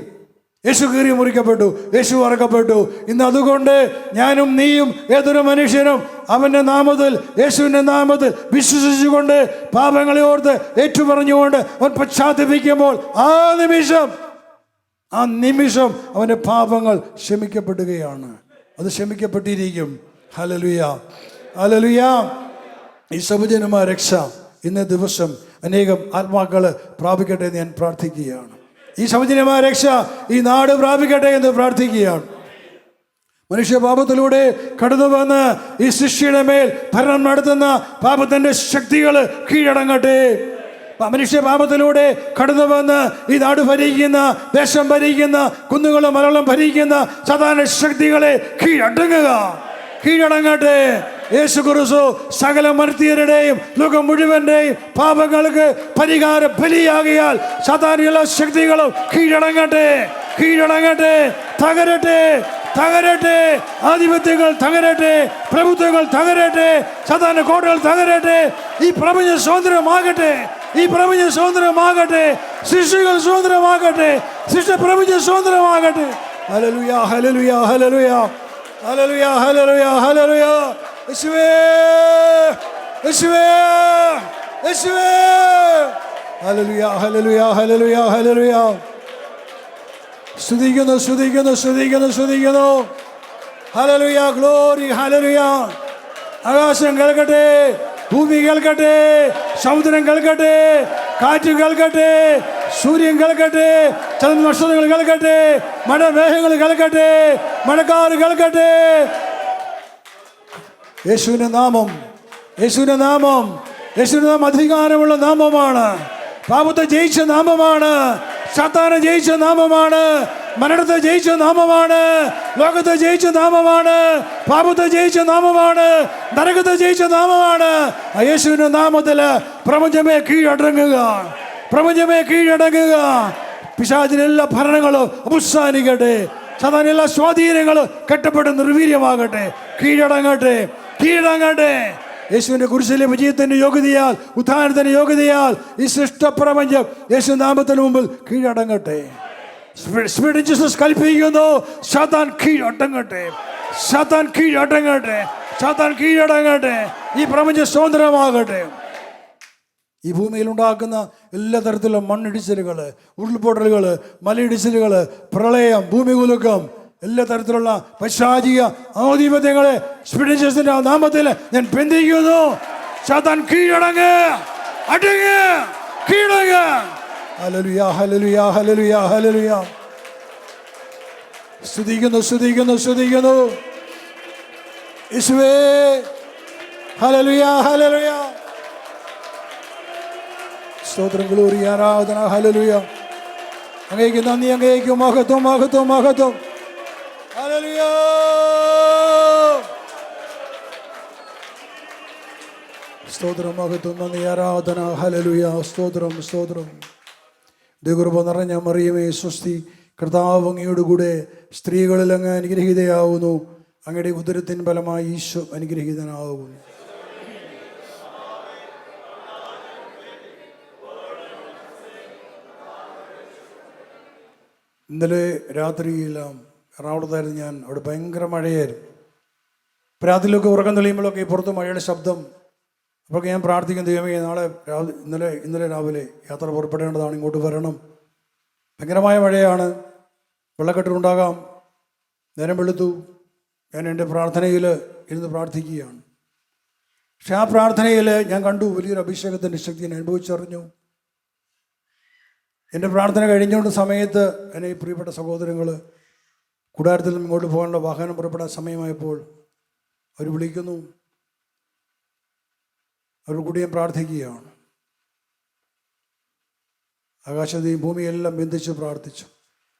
യേശു കീറി മുറിക്കപ്പെട്ടു, യേശു അറക്കപ്പെട്ടു. ഇന്ന് അതുകൊണ്ട് ഞാനും നീയും ഏതൊരു മനുഷ്യനും അവൻ്റെ നാമത്തിൽ, യേശുവിൻ്റെ നാമത്തിൽ വിശ്വസിച്ചുകൊണ്ട് പാപങ്ങളെ ഓർത്ത് ഏറ്റുപറഞ്ഞുകൊണ്ട് അവൻ പശ്ചാത്തപിക്കുമ്പോൾ ആ നിമിഷം അവൻ്റെ പാപങ്ങൾ ക്ഷമിക്കപ്പെടുകയാണ്. അത് ക്ഷമിക്കപ്പെട്ടിരിക്കും. Hallelujah, hallelujah. ഈ സൗജന്യമായ രക്ഷ ഇന്നേ ദിവസം അനേകം ആത്മാക്കൾ പ്രാപിക്കട്ടെ എന്ന് ഞാൻ പ്രാർത്ഥിക്കുകയാണ്. ഈ സൗജന്യമായ രക്ഷ ഈ നാട് പ്രാപിക്കട്ടെ എന്ന് പ്രാർത്ഥിക്കുകയാണ്. മനുഷ്യ പാപത്തിലൂടെ കടന്നു വന്ന് ഈ സൃഷ്ടിയുടെ മേൽ ഭരണം നടത്തുന്ന പാപത്തിൻ്റെ ശക്തികൾ കീഴടങ്ങട്ടെ. മനുഷ്യ പാപത്തിലൂടെ കടന്നു വന്ന് ഈ നാട് ഭരിക്കുന്ന, ദേശം ഭരിക്കുന്ന, കുന്നുകളും മലകളും ഭരിക്കുന്ന സാധാരണ ശക്തികളെ കീഴടങ്ങട്ടെ. യേശു ക്രിസ്തു സകല മർത്യരുടെയും ലോകം മുഴുവൻ്റെയും പാപങ്ങൾക്ക് പരിഹാര ബലിയാകിയാൽ സാധാരണ ശക്തികളും കീഴടങ്ങട്ടെ, തകരട്ടെ. ആധിപത്യങ്ങൾ തകരട്ടെ, പ്രഭുത്വങ്ങൾ തകരട്ടെ, സാധാരണ കോട്ടകൾ തകരട്ടെ. ഈ പ്രപഞ്ച സ്വാതന്ത്ര്യമാകട്ടെ. ഈ പ്രപഞ്ചം സ്വതന്ത്രമാകട്ടെ. സൃഷ്ടികൾ സ്വതന്ത്രമാകട്ടെ. സൃഷ്ടി പ്രപഞ്ചം സ്വതന്ത്രമാകട്ടെ. ഹല്ലേലൂയ, ഹല്ലേലൂയ, ഹല്ലേലൂയ, ഹല്ലേലൂയ, ഹല്ലേലൂയ, ഹല്ലേലൂയ. യേശുവേ, യേശുവേ, യേശുവേ. ഹല്ലേലൂയ, ഹല്ലേലൂയ, ഹല്ലേലൂയ, ഹല്ലേലൂയ. സ്തുതിക്കുന്നു, സ്തുതിക്കുന്നു, സ്തുതിക്കുന്നു, സ്തുതിക്കുന്നു. ഹല്ലേലൂയ, ഗ്ലോറി, ഹല്ലേലൂയ. ആകാശം കേൾക്കട്ടെ, ഭൂമി കേൾക്കട്ടെ, സമുദ്രം കേൾക്കട്ടെ, കാറ്റ് കേൾക്കട്ടെ, സൂര്യൻ കേൾക്കട്ടെ, ചന്ദ്ര നക്ഷത്രങ്ങൾ കേൾക്കട്ടെ, മഴമേഘങ്ങൾ കേൾക്കട്ടെ, മഴക്കാറ് കേൾക്കട്ടെ. യേശുവിന്റെ നാമം, യേശുവിന്റെ നാമം, യേശുവിന്റെ നാമം അധികാരമുള്ള നാമമാണ്. പാപത്തെ ജയിച്ച നാമമാണ്. സാത്താനെ ജയിച്ച നാമമാണ്. മരണത്തെ ജയിച്ച നാമമാണ്. ലോകത്തെ ജയിച്ച നാമമാണ്. പാപത്തെ ജയിച്ച നാമമാണ്. നരകത്തെ ജയിച്ച നാമമാണ്. യേശുവിന്റെ നാമത്തിൽ പ്രപഞ്ചമേ കീഴടങ്ങുക, പ്രപഞ്ചമേ കീഴടങ്ങുക. പിശാചിന്റെ എല്ലാ ഭരണങ്ങളും അവസാനിക്കട്ടെ. സാധാരണ എല്ലാ സ്വാധീനങ്ങളും കെട്ടപ്പെട്ട് നിർവീര്യമാകട്ടെ. കീഴടങ്ങട്ടെ, കീഴടങ്ങട്ടെ. യേശുവിന്റെ കുരിശിലെ വിജയത്തിന്റെ യോഗ്യതയാൽ, ഉത്ഥാനത്തിന്റെ യോഗ്യതയാൽ ഈ സൃഷ്ടപ്രപഞ്ചം യേശു നാമത്തിന് മുമ്പിൽ കീഴടങ്ങട്ടെ. സ്പിരിറ്റ് ജീസസ് കൽപ്പിക്കുന്നു, സാത്താൻ കീഴടങ്ങട്ടെ, സാത്താൻ കീഴടങ്ങട്ടെ, സാത്താൻ കീഴടങ്ങട്ടെ. ഈ പ്രപഞ്ചം സ്വതന്ത്രമാകട്ടെ. ഈ ഭൂമിയിൽ ഉണ്ടാക്കുന്ന എല്ലാ തരത്തിലുള്ള മണ്ണിടിച്ചിലുകൾ, ഉരുൾപൊട്ടലുകൾ, മലയിടിച്ചിലുകൾ, പ്രളയം, ഭൂമികുലുക്കം, എല്ലാ തരത്തിലുള്ള പൈശാചിക ആധിപത്യങ്ങളെ സ്പിരിറ്റിന്റെ നാമത്തിൽ ഞാൻ ബന്ധിക്കുന്നു. സാത്താൻ കീഴടങ്ങ്, അടങ്ങ്, കീഴടങ്ങ്. ഹല്ലേലൂയ, ഹല്ലേലൂയ, ഹല്ലേലൂയ, ഹല്ലേലൂയ. സ്തുതിക്കുന്നു, സ്തുതിക്കുന്നു, സ്തുതിക്കുന്നു. യേശുവേ, ഹല്ലേലൂയ, ഹല്ലേലൂയ. സ്തോത്രം, ഗ്ലോറി, ആരാധന, ഹല്ലേലൂയ. അങ്ങേക്ക് നന്ദി, അങ്ങേക്ക് മഹത്വം, മഹത്വം, മഹത്വം. ഹല്ലേലൂയ. സ്തോത്രം, മഹത്വം, നന്ദി, ആരാധന, ഹല്ലേലൂയ. സ്തോത്രം, സ്തോത്രം. ദൈവകൃപ നിറഞ്ഞ മറിയമേ സ്വസ്തി, കർത്താവ് അങ്ങയോട് കൂടെ സ്ത്രീകളിൽ അങ്ങ് അനുഗ്രഹീതയാവുന്നു. അങ്ങയുടെ ഉദരത്തിൻ ഫലമായി ഈശോ അനുഗ്രഹീതനാകുന്നു. ഇന്നലെ രാത്രിയെല്ലാം എറണാകുളത്തായിരുന്നു ഞാൻ. അവിടെ ഭയങ്കര മഴയായിരുന്നു. രാത്രിയിലൊക്കെ ഉറക്കം തെളിയുമ്പോഴൊക്കെ പുറത്ത് മഴയുടെ ശബ്ദം. അപ്പോൾ ഞാൻ പ്രാർത്ഥിക്കും, ദൈവമേ നാളെ ഇന്നലെ രാവിലെ യാത്ര പുറപ്പെടേണ്ടതാണ്, ഇങ്ങോട്ട് വരണം. ഭയങ്കരമായ മഴയാണ്, വെള്ളക്കെട്ടുണ്ടാകാം. നേരം വെളുത്തു. ഞാൻ എൻ്റെ പ്രാർത്ഥനയിൽ ഇരുന്ന് പ്രാർത്ഥിക്കുകയാണ്. പക്ഷെ ആ പ്രാർത്ഥനയിൽ ഞാൻ കണ്ടു വലിയൊരു അഭിഷേകത്തിൻ്റെ ശക്തി ഞാൻ അനുഭവിച്ചറിഞ്ഞു. എൻ്റെ പ്രാർത്ഥന കഴിഞ്ഞുകൊണ്ട് സമയത്ത് എന്നെ ഈ പ്രിയപ്പെട്ട സഹോദരങ്ങൾ കൂടാരത്തിൽ നിന്നും ഇങ്ങോട്ട് പോകാനുള്ള വാഹനം പുറപ്പെടാൻ സമയമായപ്പോൾ അവർ വിളിക്കുന്നു. അവർ കൂടി ഞാൻ പ്രാർത്ഥിക്കുകയാണ്. ആകാശത്തെയും ഭൂമിയെല്ലാം ബന്ധിച്ച് പ്രാർത്ഥിച്ചു.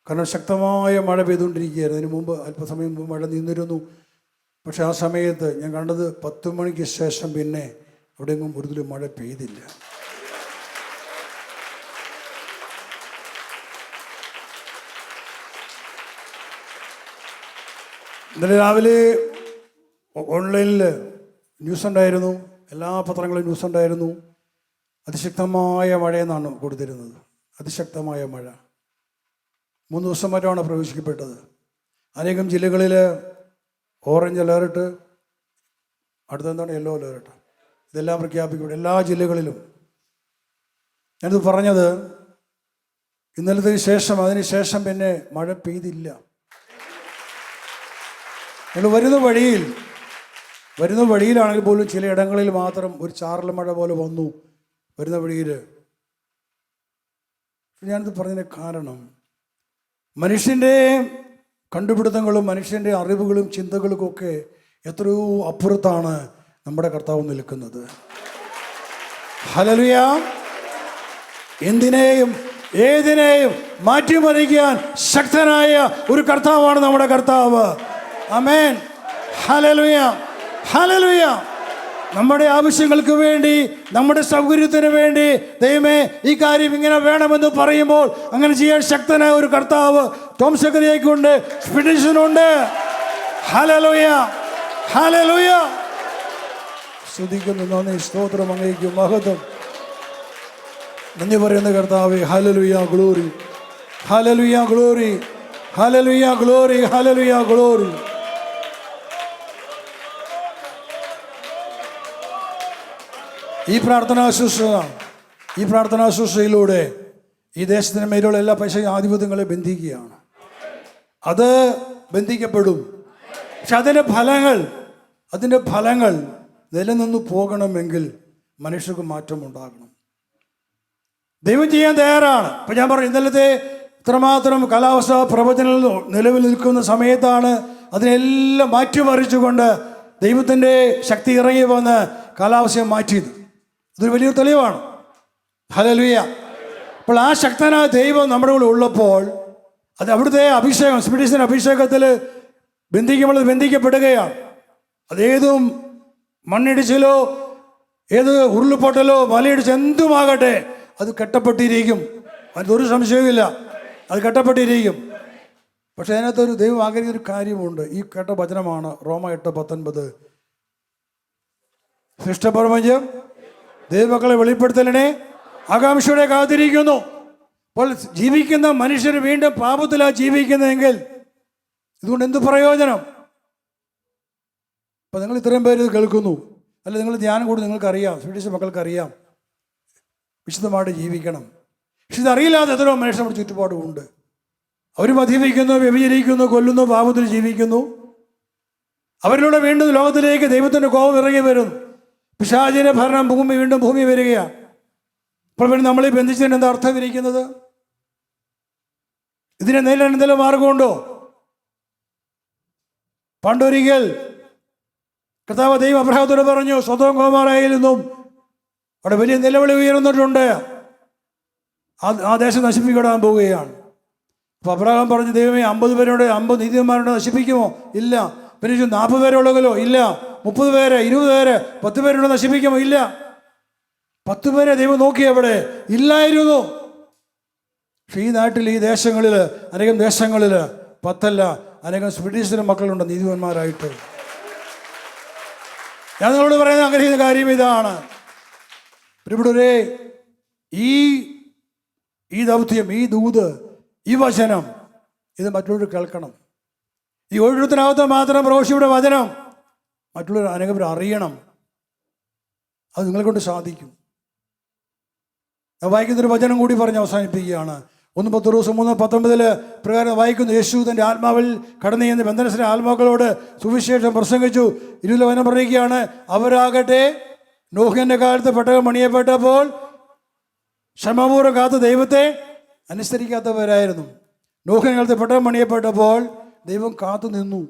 കാരണം ശക്തമായ മഴ പെയ്തുകൊണ്ടിരിക്കുകയായിരുന്നു. അതിന് മുമ്പ് അല്പസമയം മുമ്പ് മഴ നിന്നിരുന്നു. പക്ഷെ ആ സമയത്ത് ഞാൻ കണ്ടത് 10 മണിക്ക് ശേഷം പിന്നെ അവിടെയെങ്ങും ഒരു മഴ പെയ്തില്ല. ഇന്നലെ രാവിലെ ഓൺലൈനിൽ ന്യൂസ് ഉണ്ടായിരുന്നു, എല്ലാ പത്രങ്ങളും ന്യൂസ് ഉണ്ടായിരുന്നു. അതിശക്തമായ മഴയെന്നാണ് കൊടുത്തിരുന്നത്. അതിശക്തമായ മഴ 3 ദിവസം മറ്റാണ് പ്രവേശിക്കപ്പെട്ടത്. അനേകം ജില്ലകളിൽ ഓറഞ്ച് അലേർട്ട്, അടുത്തെന്താണ് യെല്ലോ അലേർട്ട്, ഇതെല്ലാം പ്രഖ്യാപിക്കപ്പെട്ടു എല്ലാ ജില്ലകളിലും. ഞാനിത് പറഞ്ഞത് ഇന്നലത്തിന് ശേഷം അതിന് ശേഷം പിന്നെ മഴ പെയ്തില്ല. ഞങ്ങൾ വരുന്ന വഴിയിലാണെങ്കിൽ പോലും ചിലയിടങ്ങളിൽ മാത്രം ഒരു ചാറൽ മഴ പോലെ വന്നു വരുന്ന വഴിയിൽ. ഞാനിത് പറഞ്ഞതിന് കാരണം മനുഷ്യൻ്റെ കണ്ടുപിടുത്തങ്ങളും മനുഷ്യൻ്റെ അറിവുകളും ചിന്തകൾക്കൊക്കെ എത്രയോ അപ്പുറത്താണ് നമ്മുടെ കർത്താവ് നിൽക്കുന്നത്. ഹല്ലേലൂയ. എന്തിനേയും ഏതിനേയും മാറ്റിമറിക്കാൻ ശക്തനായ ഒരു കർത്താവാണ് നമ്മുടെ കർത്താവ്. ആമേൻ. ഹല്ലേലൂയ, ഹല്ലേലൂയ. നമ്മുടെ ആവശ്യങ്ങൾക്ക് വേണ്ടി, നമ്മുടെ സൗകര്യത്തിന് വേണ്ടി ദൈവമേ ഈ കാര്യം ഇങ്ങനെ വേണമെന്ന് പറയുമ്പോൾ അങ്ങനെ ചെയ്യാൻ ശക്തനായ ഒരു കർത്താവ് തോംസകരിയേക്കുണ്ട്, സ്പിരിറ്റിനുണ്ട്. ഹല്ലേലൂയ, ഹല്ലേലൂയ. സ്തുതിക്കുന്നു, നന്ദി, സ്തോത്രം, അങ്ങേക്ക് മഹത്വം. നന്ദി പറയുന്ന കർത്താവേ, ഹല്ലേലൂയ, ഗ്ലോറി, ഹല്ലേലൂയ, ഗ്ലോറി, ഹല്ലേലൂയ, ഗ്ലോറി, ഹല്ലേലൂയ, ഗ്ലോറി. ഈ പ്രാർത്ഥനാ ശുശ്രൂഷയിലൂടെ ഈ ദേശത്തിന് മേലുള്ള എല്ലാ പൈസ ആധിപത്യങ്ങളെ ബന്ധിക്കുകയാണ്. അത് ബന്ധിക്കപ്പെടും. പക്ഷെ അതിൻ്റെ ഫലങ്ങൾ നിലനിന്ന് പോകണമെങ്കിൽ മനുഷ്യർക്ക് മാറ്റം ഉണ്ടാകണം. ദൈവം ചെയ്യാൻ തയ്യാറാണ്. ഇപ്പം ഞാൻ പറഞ്ഞു, ഇന്നലത്തെ ഇത്രമാത്രം കാലാവസ്ഥ പ്രവചനങ്ങൾ നിലവിൽ നിൽക്കുന്ന സമയത്താണ് അതിനെല്ലാം മാറ്റിമറിച്ചുകൊണ്ട് ദൈവത്തിൻ്റെ ശക്തി ഇറങ്ങി വന്ന് കാലാവസ്ഥയെ മാറ്റിയത്. ഇതൊരു വലിയൊരു തെളിവാണ്. ഹല്ലേലൂയ. അപ്പോൾ ആ ശക്തനായ ദൈവം നമ്മുടെ കൂടെ ഉള്ളപ്പോൾ അത് അവിടുത്തെ അഭിഷേകം, സ്പിരിറ്റിൻ്റെ അഭിഷേകത്തിൽ ബന്ധിക്കപ്പെടുകയാണ്. അതേതും മണ്ണിടിച്ചിലോ ഏത് ഉരുൾപൊട്ടലോ മലയിടിച്ച് എന്തുമാകട്ടെ അത് കെട്ടപ്പെട്ടിരിക്കും. അതിനൊരു സംശയവുമില്ല, അത് കെട്ടപ്പെട്ടിരിക്കും. പക്ഷെ അതിനകത്തൊരു ദൈവം ആഗ്രഹിക്കുന്നൊരു കാര്യമുണ്ട്. ഈ കേട്ട വചനമാണ് റോമ 8:19. സൃഷ്ടപ്രപഞ്ചം ദൈവമക്കളെ വെളിപ്പെടുത്തലിനെ ആകാംക്ഷയോടെ കാത്തിരിക്കുന്നു. അപ്പോൾ ജീവിക്കുന്ന മനുഷ്യർ വീണ്ടും പാപത്തിലാണ് ജീവിക്കുന്നതെങ്കിൽ ഇതുകൊണ്ട് എന്ത് പ്രയോജനം? അപ്പം നിങ്ങൾ ഇത്രയും പേര് ഇത് കേൾക്കുന്നു, അല്ല നിങ്ങൾ ധ്യാനം കൂടി നിങ്ങൾക്കറിയാം, സ്വീഡിഷ് മക്കൾക്കറിയാം വിശുദ്ധമായിട്ട് ജീവിക്കണം. പക്ഷെ ഇതറിയില്ലാതെ എത്രയോ മനുഷ്യർ നമ്മുടെ ചുറ്റുപാടുമുണ്ട്. അവർ മദ്യപിക്കുന്നു, വ്യഭിചരിക്കുന്നു, കൊല്ലുന്നു, പാപത്തിൽ ജീവിക്കുന്നു. അവരിലൂടെ വീണ്ടും ലോകത്തിലേക്ക് ദൈവത്തിൻ്റെ കോപം ഇറങ്ങി വരുന്നു. പിശാചിന്റെ ഭരണം വീണ്ടും ഭൂമി വരികയാണ്. അപ്പോൾ പിന്നെ നമ്മളീ ബന്ധിച്ചതിന് എന്താ അർത്ഥം ഇരിക്കുന്നത്? ഇതിനെ നേരിടാൻ എന്തെങ്കിലും മാർഗമുണ്ടോ? പണ്ടൊരിക്കൽ കർത്താവ് ദൈവം അബ്രഹാത്തോട് പറഞ്ഞു, സ്വതോം ഗോമോറയിൽ നിന്നും അവിടെ വലിയ നിലവിളി ഉയർന്നിട്ടുണ്ട്, ആ ദേശം നശിപ്പിക്കപ്പെടാൻ പോവുകയാണ്. അപ്പോൾ അബ്രഹാം പറഞ്ഞു, ദൈവമേ 50 പേരോട് 50 നീതിമാരോട് നശിപ്പിക്കുമോ? ഇല്ല. പിന്നെ 40 പേരുള്ളല്ലോ? ഇല്ല. 30 പേര്, 20 പേര്, 10 പേരോട് നശിപ്പിക്കുമോ? ഇല്ല. 10 പേരെ ദൈവം നോക്കി അവിടെ ഇല്ലായിരുന്നു. പക്ഷെ ഈ നാട്ടിൽ, ഈ ദേശങ്ങളിൽ, അനേകം ദേശങ്ങളിൽ 10 അനേകം സ്വീഡിഷിലെ മക്കളുണ്ട് നീതിമാന്മാരായിട്ട്. ഞാൻ നിങ്ങളോട് പറയുന്ന ആഗ്രഹിക്കുന്ന കാര്യം ഇതാണ്. ഇവിടെ ഈ ദൗത്യം, ഈ ദൂത്, ഈ വചനം ഇത് മറ്റുള്ളവർ കേൾക്കണം. ഈ ഒഴുത്തിനകത്ത് മാത്രം പ്രവേശിയുടെ വചനം മറ്റുള്ളവർ അനേകം പേർ അറിയണം. അത് നിങ്ങളെ കൊണ്ട് സാധിക്കും. ഞാൻ വായിക്കുന്നൊരു വചനം കൂടി പറഞ്ഞ് അവസാനിപ്പിക്കുകയാണ്. 1 പത്രോസ് 3:19 പ്രകാരം വായിക്കുന്നു, യേശു തൻ്റെ ആത്മാവിൽ കടന്നു ചെന്ന് ബന്ധനസ്ഥരെ ആത്മാക്കളോട് സുവിശേഷം പ്രസംഗിച്ചു. 20 വചനം പറയുകയാണ്, അവരാകട്ടെ നോഹിന്റെ കാലത്ത് പെട്ടകം പണിയപ്പെട്ടപ്പോൾ ക്ഷമാപൂർവ്വം കാത്ത് ദൈവത്തെ അനുസരിക്കാത്തവരായിരുന്നു. നോഹിന്റെ കാലത്ത് പെട്ടകം പണിയപ്പെട്ടപ്പോൾ ദൈവം കാത്തു നിന്നു.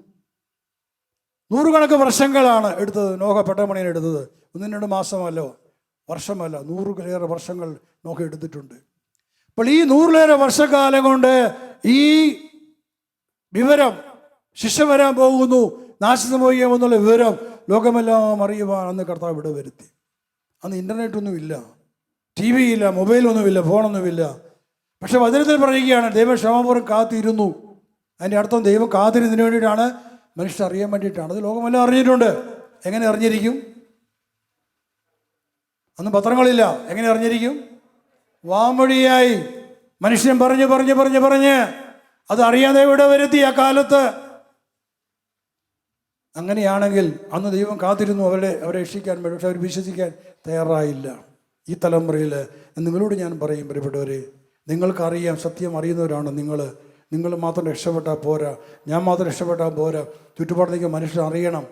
100 കണക്ക് വർഷങ്ങളാണ് എടുത്തത് നോഹ പെട്ടകം പണിയാൻ എടുത്തത്. 1-2 മാസമല്ലോ, വർഷമല്ല, 100 വർഷങ്ങൾ നോഹ എടുത്തിട്ടുണ്ട്. അപ്പോൾ ഈ 100 വർഷക്കാലം കൊണ്ട് ഈ വിവരം, ശിക്ഷ വരാൻ പോകുന്നു, നാശം സംഭവിക്കാമെന്നുള്ള വിവരം ലോകമെല്ലാം അറിയുവാൻ അന്ന് കർത്താവ് ഇവിടെ വരുത്തി. അന്ന് ഇൻ്റർനെറ്റൊന്നുമില്ല, TV ഇല്ല, മൊബൈലൊന്നുമില്ല, ഫോണൊന്നുമില്ല. പക്ഷെ വചനത്തിൽ പറയുകയാണ്, ദൈവം ക്ഷമാപൂർവ്വം കാത്തിരുന്നു. അതിൻ്റെ അർത്ഥം ദൈവം കാത്തിരുന്നതിന് വേണ്ടിയിട്ടാണ്, മനുഷ്യർ അറിയാൻ വേണ്ടിയിട്ടാണ്. അത് ലോകമെല്ലാം അറിഞ്ഞിട്ടുണ്ട്. എങ്ങനെ അറിഞ്ഞിരിക്കും? അന്ന് പത്രങ്ങളില്ല. എങ്ങനെ അറിഞ്ഞിരിക്കും? വാമൊഴിയായി മനുഷ്യൻ പറഞ്ഞ് അത് അറിയാതെ ഇവിടെ വരുത്തി ആ കാലത്ത്. അങ്ങനെയാണെങ്കിൽ അന്ന് ദൈവം കാത്തിരുന്നു അവരെ രക്ഷിക്കാൻ വേണ്ടി. പക്ഷെ അവർ വിശ്വസിക്കാൻ തയ്യാറായില്ല. ഈ തലമുറയിൽ നിങ്ങളോട് ഞാൻ പറയും, പ്രിയപ്പെട്ടവരെ, നിങ്ങൾക്കറിയാം, സത്യം അറിയുന്നവരാണ് നിങ്ങൾ മാത്രം രക്ഷപ്പെട്ടാൽ പോരാ, ഞാൻ മാത്രം രക്ഷപ്പെട്ടാൽ പോരാ. ചുറ്റുപാടത്തേക്ക് മനുഷ്യർ അറിയണം.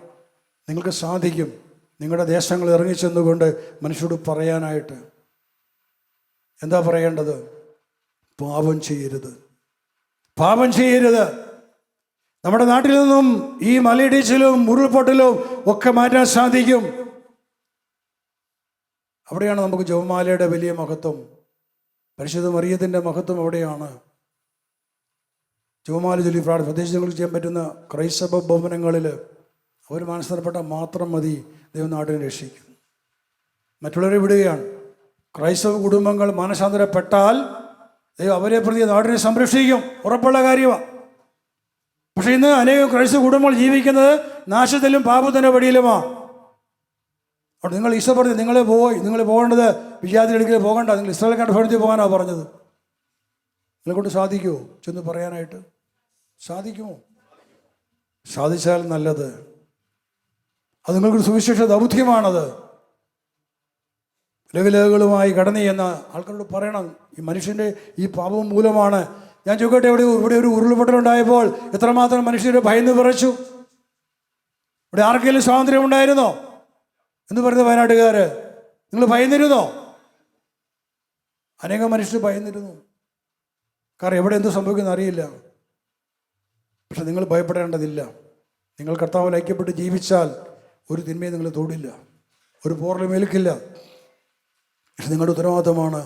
നിങ്ങൾക്ക് സാധിക്കും. നിങ്ങളുടെ ദേശങ്ങൾ ഇറങ്ങിച്ചെന്നുകൊണ്ട് മനുഷ്യരോട് പറയാനായിട്ട്. എന്താ പറയേണ്ടത്? പാപം ചെയ്യരുത്. നമ്മുടെ നാട്ടിൽ നിന്നും ഈ മലയിടിച്ചിലും ഉരുൾപൊട്ടലും ഒക്കെ മാറ്റാൻ സാധിക്കും. അവിടെയാണ് നമുക്ക് ജപമാലയുടെ വലിയ മഹത്വം, പരിശുദ്ധ മറിയത്തിൻ്റെ മഹത്വം അവിടെയാണ്. ജപമാല ചൊല്ലി പ്രത്യേകിച്ച് നിങ്ങൾക്ക് ചെയ്യാൻ പറ്റുന്ന ക്രൈസ്തവ ഭവനങ്ങളിൽ അവർ മാനസാന്തരപ്പെട്ടാൽ മാത്രം മതി, ദൈവം നാടിനെ രക്ഷിക്കും. മറ്റുള്ളവരെ വിടുകയാണ്. ക്രൈസ്തവ കുടുംബങ്ങൾ മാനസാന്തരപ്പെട്ടാൽ ദൈവം അവരെ പ്രതി നാടിനെ സംരക്ഷിക്കും, ഉറപ്പുള്ള കാര്യമാണ്. പക്ഷെ ഇന്ന് അനേകം ക്രൈസ്തവ കുടുംബങ്ങൾ ജീവിക്കുന്നത് നാശത്തിലും പാപത്തിൻ്റെ വഴിയിലുമാണ്. അവിടെ നിങ്ങൾ ഈശോ പറഞ്ഞു, നിങ്ങൾ പോകേണ്ടത് വിജാതിയിലേക്ക് പോകണ്ട, നിങ്ങൾ ഇസ്രായേൽക്കാരുടെ ഭവനത്തിൽ പോകാനാണ് പറഞ്ഞത്. നിങ്ങളെക്കൊണ്ട് സാധിക്കുമോ ചെന്ന് പറയാനായിട്ട്? സാധിക്കുമോ? സാധിച്ചാൽ നല്ലത്. അത് നിങ്ങൾക്കൊരു സുവിശേഷ ദൗത്യമാണത്. ലഘുലകളുമായി കടന്നു ചെന്ന ആൾക്കാരോട് പറയണം, ഈ മനുഷ്യൻ്റെ ഈ പാപം മൂലമാണ്. ഞാൻ ചോദിക്കട്ടെ, ഇവിടെ ഒരു ഉരുൾപൊട്ടലുണ്ടായപ്പോൾ എത്രമാത്രം മനുഷ്യർ ഭയന്ന് വിറച്ചു? ഇവിടെ ആർക്കെങ്കിലും സ്വാതന്ത്ര്യം ഉണ്ടായിരുന്നോ എന്ന് പറയുന്നത് വയനാട്ടുകാർ? നിങ്ങൾ ഭയന്നിരുന്നോ? അനേകം മനുഷ്യർ ഭയന്നിരുന്നു. കാരണം എവിടെ എന്ത് സംഭവിക്കുമെന്ന് അറിയില്ല. പക്ഷെ നിങ്ങൾ ഭയപ്പെടേണ്ടതില്ല. നിങ്ങൾ കർത്താവിൽ ഐക്യപ്പെട്ട് ജീവിച്ചാൽ ഒരു തിന്മയും നിങ്ങൾ തൊടില്ല, ഒരു പോറലും ഏൽക്കില്ല. പക്ഷെ നിങ്ങളുടെ ഉത്തരവാദിത്തമാണ്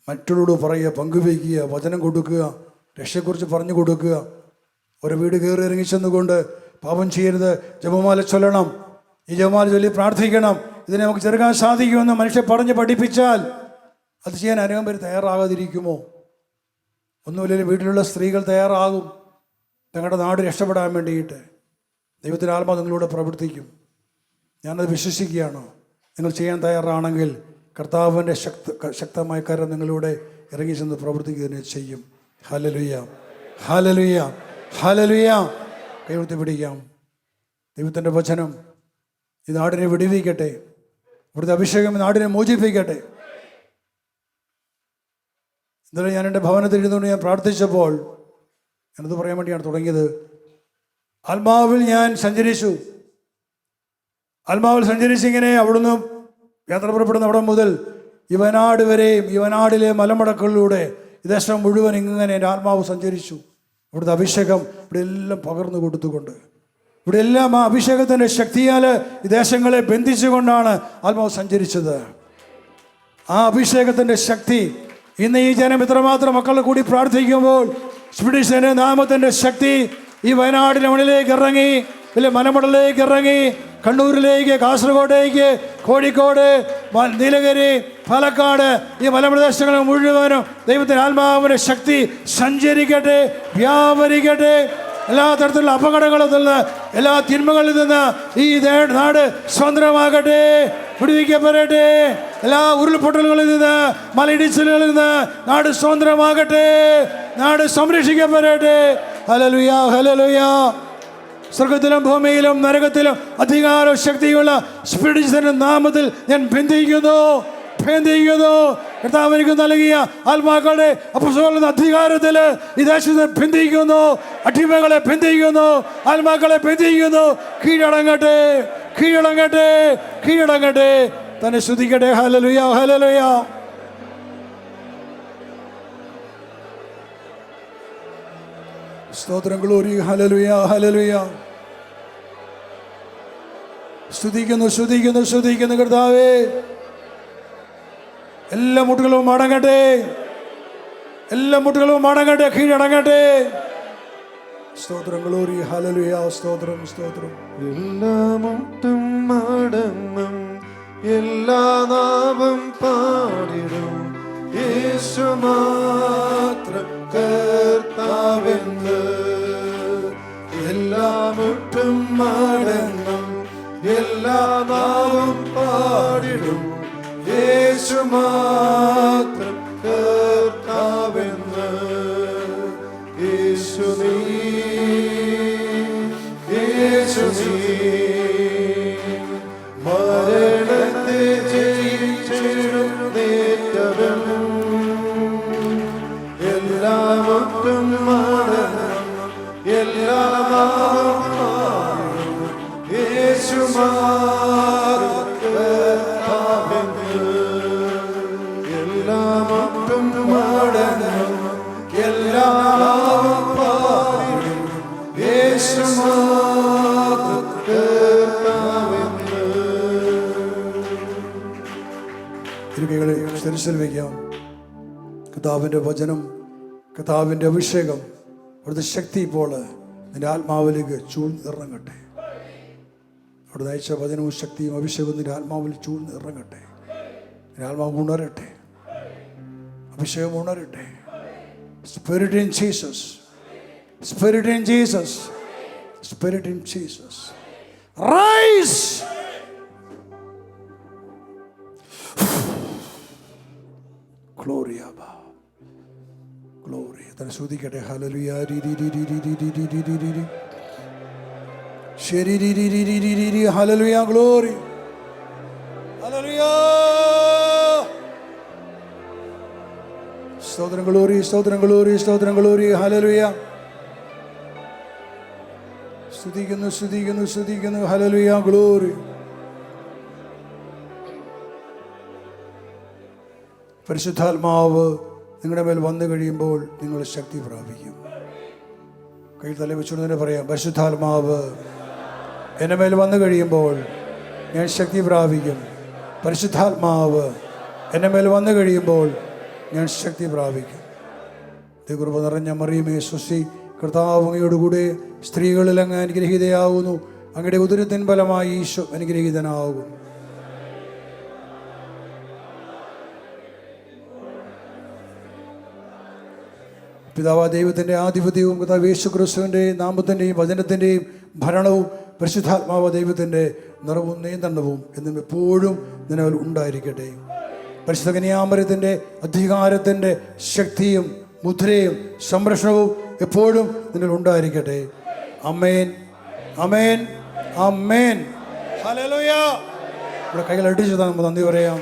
മറ്റുള്ളവരോട് പറയുക, പങ്കുവയ്ക്കുക, വചനം കൊടുക്കുക, രക്ഷയെക്കുറിച്ച് പറഞ്ഞു കൊടുക്കുക. ഒരു വീട് കയറി ഇറങ്ങിച്ചെന്നുകൊണ്ട് പാപം ചെയ്യരുത്, ജപമാല ചൊല്ലണം, ഈ ജപമാല ചൊല്ലി പ്രാർത്ഥിക്കണം, ഇതിനെ നമുക്ക് ചെറുക്കാൻ സാധിക്കുമെന്ന് മനുഷ്യരെ പറഞ്ഞ് പഠിപ്പിച്ചാൽ അത് ചെയ്യാൻ അനേകം പേര് തയ്യാറാകാതിരിക്കുമോ? ഒന്നുമില്ലെങ്കിൽ വീട്ടിലുള്ള സ്ത്രീകൾ തയ്യാറാകും ഞങ്ങളുടെ നാട് രക്ഷപ്പെടാൻ വേണ്ടിയിട്ട്. ദൈവത്തിൻ്റെ ആത്മാവ് നിങ്ങളോട് പ്രവർത്തിക്കും. ഞാനത് വിശ്വസിക്കുകയാണ്. നിങ്ങൾ ചെയ്യാൻ തയ്യാറാണെങ്കിൽ കർത്താവിൻ്റെ ശക്തമായ കരം നിങ്ങളിലൂടെ ഇറങ്ങി ചെന്ന് പ്രവർത്തിക്കുക തന്നെ ചെയ്യും. ഹല്ലേലൂയ, ഹല്ലേലൂയ, ഹല്ലേലൂയ. കൈവത്തി പിടിക്കാം. ദൈവത്തിൻ്റെ വചനം ഈ നാടിനെ വിടുവിക്കട്ടെ. ഇവിടുത്തെ അഭിഷേകം നാടിനെ മോചിപ്പിക്കട്ടെ. ഇന്നലെ ഞാൻ എൻ്റെ ഭവനത്തിൽ ഇരുന്നുകൊണ്ട് ഞാൻ പ്രാർത്ഥിച്ചപ്പോൾ ഞാനത് പറയാൻ വേണ്ടിയാണ് തുടങ്ങിയത്. ആത്മാവിൽ ഞാൻ സഞ്ചരിച്ചു. ആത്മാവിൽ സഞ്ചരിച്ചിങ്ങനെ അവിടുന്ന് യാത്ര പുറപ്പെടുന്ന അവിടെ മുതൽ ഈ വയനാട് വരെയും ഈ വയനാടിലെ മലമടക്കളിലൂടെ ഈ ദേശം മുഴുവൻ ഇങ്ങനെ എൻ്റെ ആത്മാവ് സഞ്ചരിച്ചു. ഇവിടുത്തെ അഭിഷേകം ഇവിടെ എല്ലാം പകർന്നു കൊടുത്തുകൊണ്ട്, ഇവിടെ എല്ലാം ആ അഭിഷേകത്തിൻ്റെ ശക്തിയാൽ ഈ ദേശങ്ങളെ ബന്ധിച്ചുകൊണ്ടാണ് ആത്മാവ് സഞ്ചരിച്ചത്. ആ അഭിഷേകത്തിൻ്റെ ശക്തി ഇന്ന് ഈ ജനം ഇത്രമാത്രം മക്കളെ കൂടി പ്രാർത്ഥിക്കുമ്പോൾ സ്പിരിറ്റിന്റെ നാമത്തിൻ്റെ ശക്തി ഈ വയനാടിൻ്റെ മണ്ണിലേക്ക് ഇറങ്ങി, ഇല്ല മലമടലിലേക്ക് ഇറങ്ങി, കണ്ണൂരിലേക്ക്, കാസർഗോഡേക്ക്, കോഴിക്കോട്, നീലഗിരി, പാലക്കാട്, ഈ മലപ്രദേശങ്ങൾ മുഴുവനും ദൈവത്തിൻ്റെ ആത്മാവിൻ്റെ ശക്തി സഞ്ചരിക്കട്ടെ, വ്യാപരിക്കട്ടെ. എല്ലാ തരത്തിലുള്ള അപകടങ്ങളിൽ നിന്ന്, എല്ലാ തിന്മകളിൽ നിന്ന് ഈ നാട് സ്വതന്ത്രമാകട്ടെ, വിടുവിക്കപ്പെടട്ടെ. എല്ലാ ഉരുൾപൊട്ടലുകളിൽ നിന്ന്, മലയിടിച്ചിലുകളിൽ നിന്ന് നാട് സ്വതന്ത്രമാകട്ടെ, നാട് സംരക്ഷിക്കപ്പെടട്ടെ. Hallelujah, hallelujah. സ്വർഗത്തിലും ഭൂമിയിലും നരകത്തിലും അധികാര ശക്തിയുള്ള സ്പിരിറ്റിന്റെ നാമത്തിൽ ഞാൻ ബന്ധിക്കുന്നു. കർത്താവ് എനിക്ക് നൽകിയ ആത്മാക്കളുടെ അപ്പസ്തോലിക അധികാരത്തിൽ ഈ ദേശത്തെ ബന്ധിക്കുന്നു. അടിമകളെ ബന്ധിക്കുന്നു, ആത്മാക്കളെ ബന്ധിക്കുന്നു. കീഴടങ്ങട്ടെ, കീഴടങ്ങട്ടെ, കീഴടങ്ങട്ടെ. തന്നെ സ്തുതിക്കട്ടെ. ഹല്ലേലൂയ, ഹല്ലേലൂയ. സ്തോത്രം, ഗ്ലോറി, ഹല്ലേലൂയ, ഹല്ലേലൂയ. സ്തുതിക്കുന്നു, സ്തുതിക്കുന്നു, സ്തുതിക്കുന്നു കർത്താവേ. എല്ലാ മുട്ടുകളും മടങ്ങട്ടെ, എല്ലാ മുട്ടുകളും മടങ്ങട്ടെ, കീഴടങ്ങട്ടെ. സ്തോത്രം, ഗ്ലോറി, ഹല്ലേലൂയ. സ്തോത്രം, സ്തോത്രം. എല്ലാ മുട്ടും മടങ്ങും, എല്ലാ നാവും പാടിടും, യേശു മാത്രം കർത്താവെന്ന്. എല്ലാ മുട്ടും മടങ്ങും, എല്ലാ നാവും പാടിടും, യേശു മാത്രം കർത്താവെന്ന്. യേശു നീ, യേശു നീ, മരണത്തെ ജയിച്ചെഴുന്നേറ്റവൻ. എല്ലാ മുട്ടും മടങ്ങും, എല്ലാ നാവും പാടും, യേശു മാത്രം കർത്താവെന്ന്. എല്ലാ മുട്ടും മടങ്ങും, എല്ലാ നാവും പാടും, യേശു മാത്രം കർത്താവെന്ന്. ഇരുകൈകളെ ശിരസിൽ വയ്ക്കാം. കർത്താവിൻ്റെ വചനം, കർത്താവിൻ്റെ അഭിഷേകം, അവിടുത്തെ ശക്തി ഇപ്പോൾ നിന്റെ ആത്മാവിലേക്ക് ചൂഴ്ന്നിറങ്ങട്ടെ. അവിടെ നയിച്ച വചനവും ശക്തിയും അഭിഷേകവും നിന്റെ ആത്മാവിൽ ചൂഴ്ന്നിറങ്ങട്ടെ. നിന്റെ ആത്മാവ് ഉണരട്ടെ, അഭിഷേകം ഉണരട്ടെ. Spirit in Jesus, Spirit in Jesus, Spirit in Jesus. Rise. Gloria glory. തന്നെ ശ്രദ്ധിക്കട്ടെ. ഹല്ലേലൂയ. രി രി രി രി രി രി രി രി രി രി രി. ശരി രി രി രി രി രി രി രി. ഹല്ലേലൂയ. ഗ്ലോറി. ഹല്ലേലൂയ. സ്തോത്രം ഗ്ലോറി, സ്തോത്രം ഗ്ലോറി, സ്തോത്രം ഗ്ലോറി. ഹല്ലേലൂയ. സ്തുതിക്കുന്നു, സ്തുതിക്കുന്നു, സ്തുതിക്കുന്നു. ഹല്ലേലൂയ. ഗ്ലോറി. പരിശുദ്ധാത്മാവ് നിങ്ങളുടെ മേൽ വന്നു കഴിയുമ്പോൾ നിങ്ങൾ ശക്തി പ്രാപിക്കും. കൈ തല വെച്ചുകൊണ്ട് തന്നെ പറയാം, പരിശുദ്ധാത്മാവ് എൻ്റെ മേൽ വന്നു കഴിയുമ്പോൾ ഞാൻ ശക്തി പ്രാപിക്കും. പരിശുദ്ധാത്മാവ് എൻ്റെ മേൽ വന്നു കഴിയുമ്പോൾ ഞാൻ ശക്തി പ്രാപിക്കും. ദൈവകൃപ നിറഞ്ഞ മറിയമേ സ്വസ്തി, കർത്താവ് അങ്ങയോടുകൂടെ സ്ത്രീകളിൽ അങ്ങ് അനുഗ്രഹീതയാകുന്നു. അങ്ങയുടെ ഉദരത്തിൻ ഫലമായി ഈശോ അനുഗ്രഹീതനാകും. പിതാവാ ദൈവത്തിൻ്റെ ആധിപത്യവും കർത്താവ് യേശുക്രിസ്തുവിൻ്റെ നാമത്തിൻ്റെയും വചനത്തിൻ്റെയും ഭരണവും പരിശുദ്ധാത്മാവ ദൈവത്തിൻ്റെ നിറവും നിയന്ത്രണവും എന്നും എപ്പോഴും നിലവിൽ ഉണ്ടായിരിക്കട്ടെ. പരിശുദ്ധ കന്യാമറിയത്തിൻ്റെ അധികാരത്തിൻ്റെ ശക്തിയും മുദ്രയും സംരക്ഷണവും എപ്പോഴും നിങ്ങൾ ഉണ്ടായിരിക്കട്ടെ. ആമേൻ, ആമേൻ, ആമേൻ. ഹല്ലേലൂയ. ഇവിടെ കൈകൾ അടിച്ചു നമുക്ക് നന്ദി പറയാം.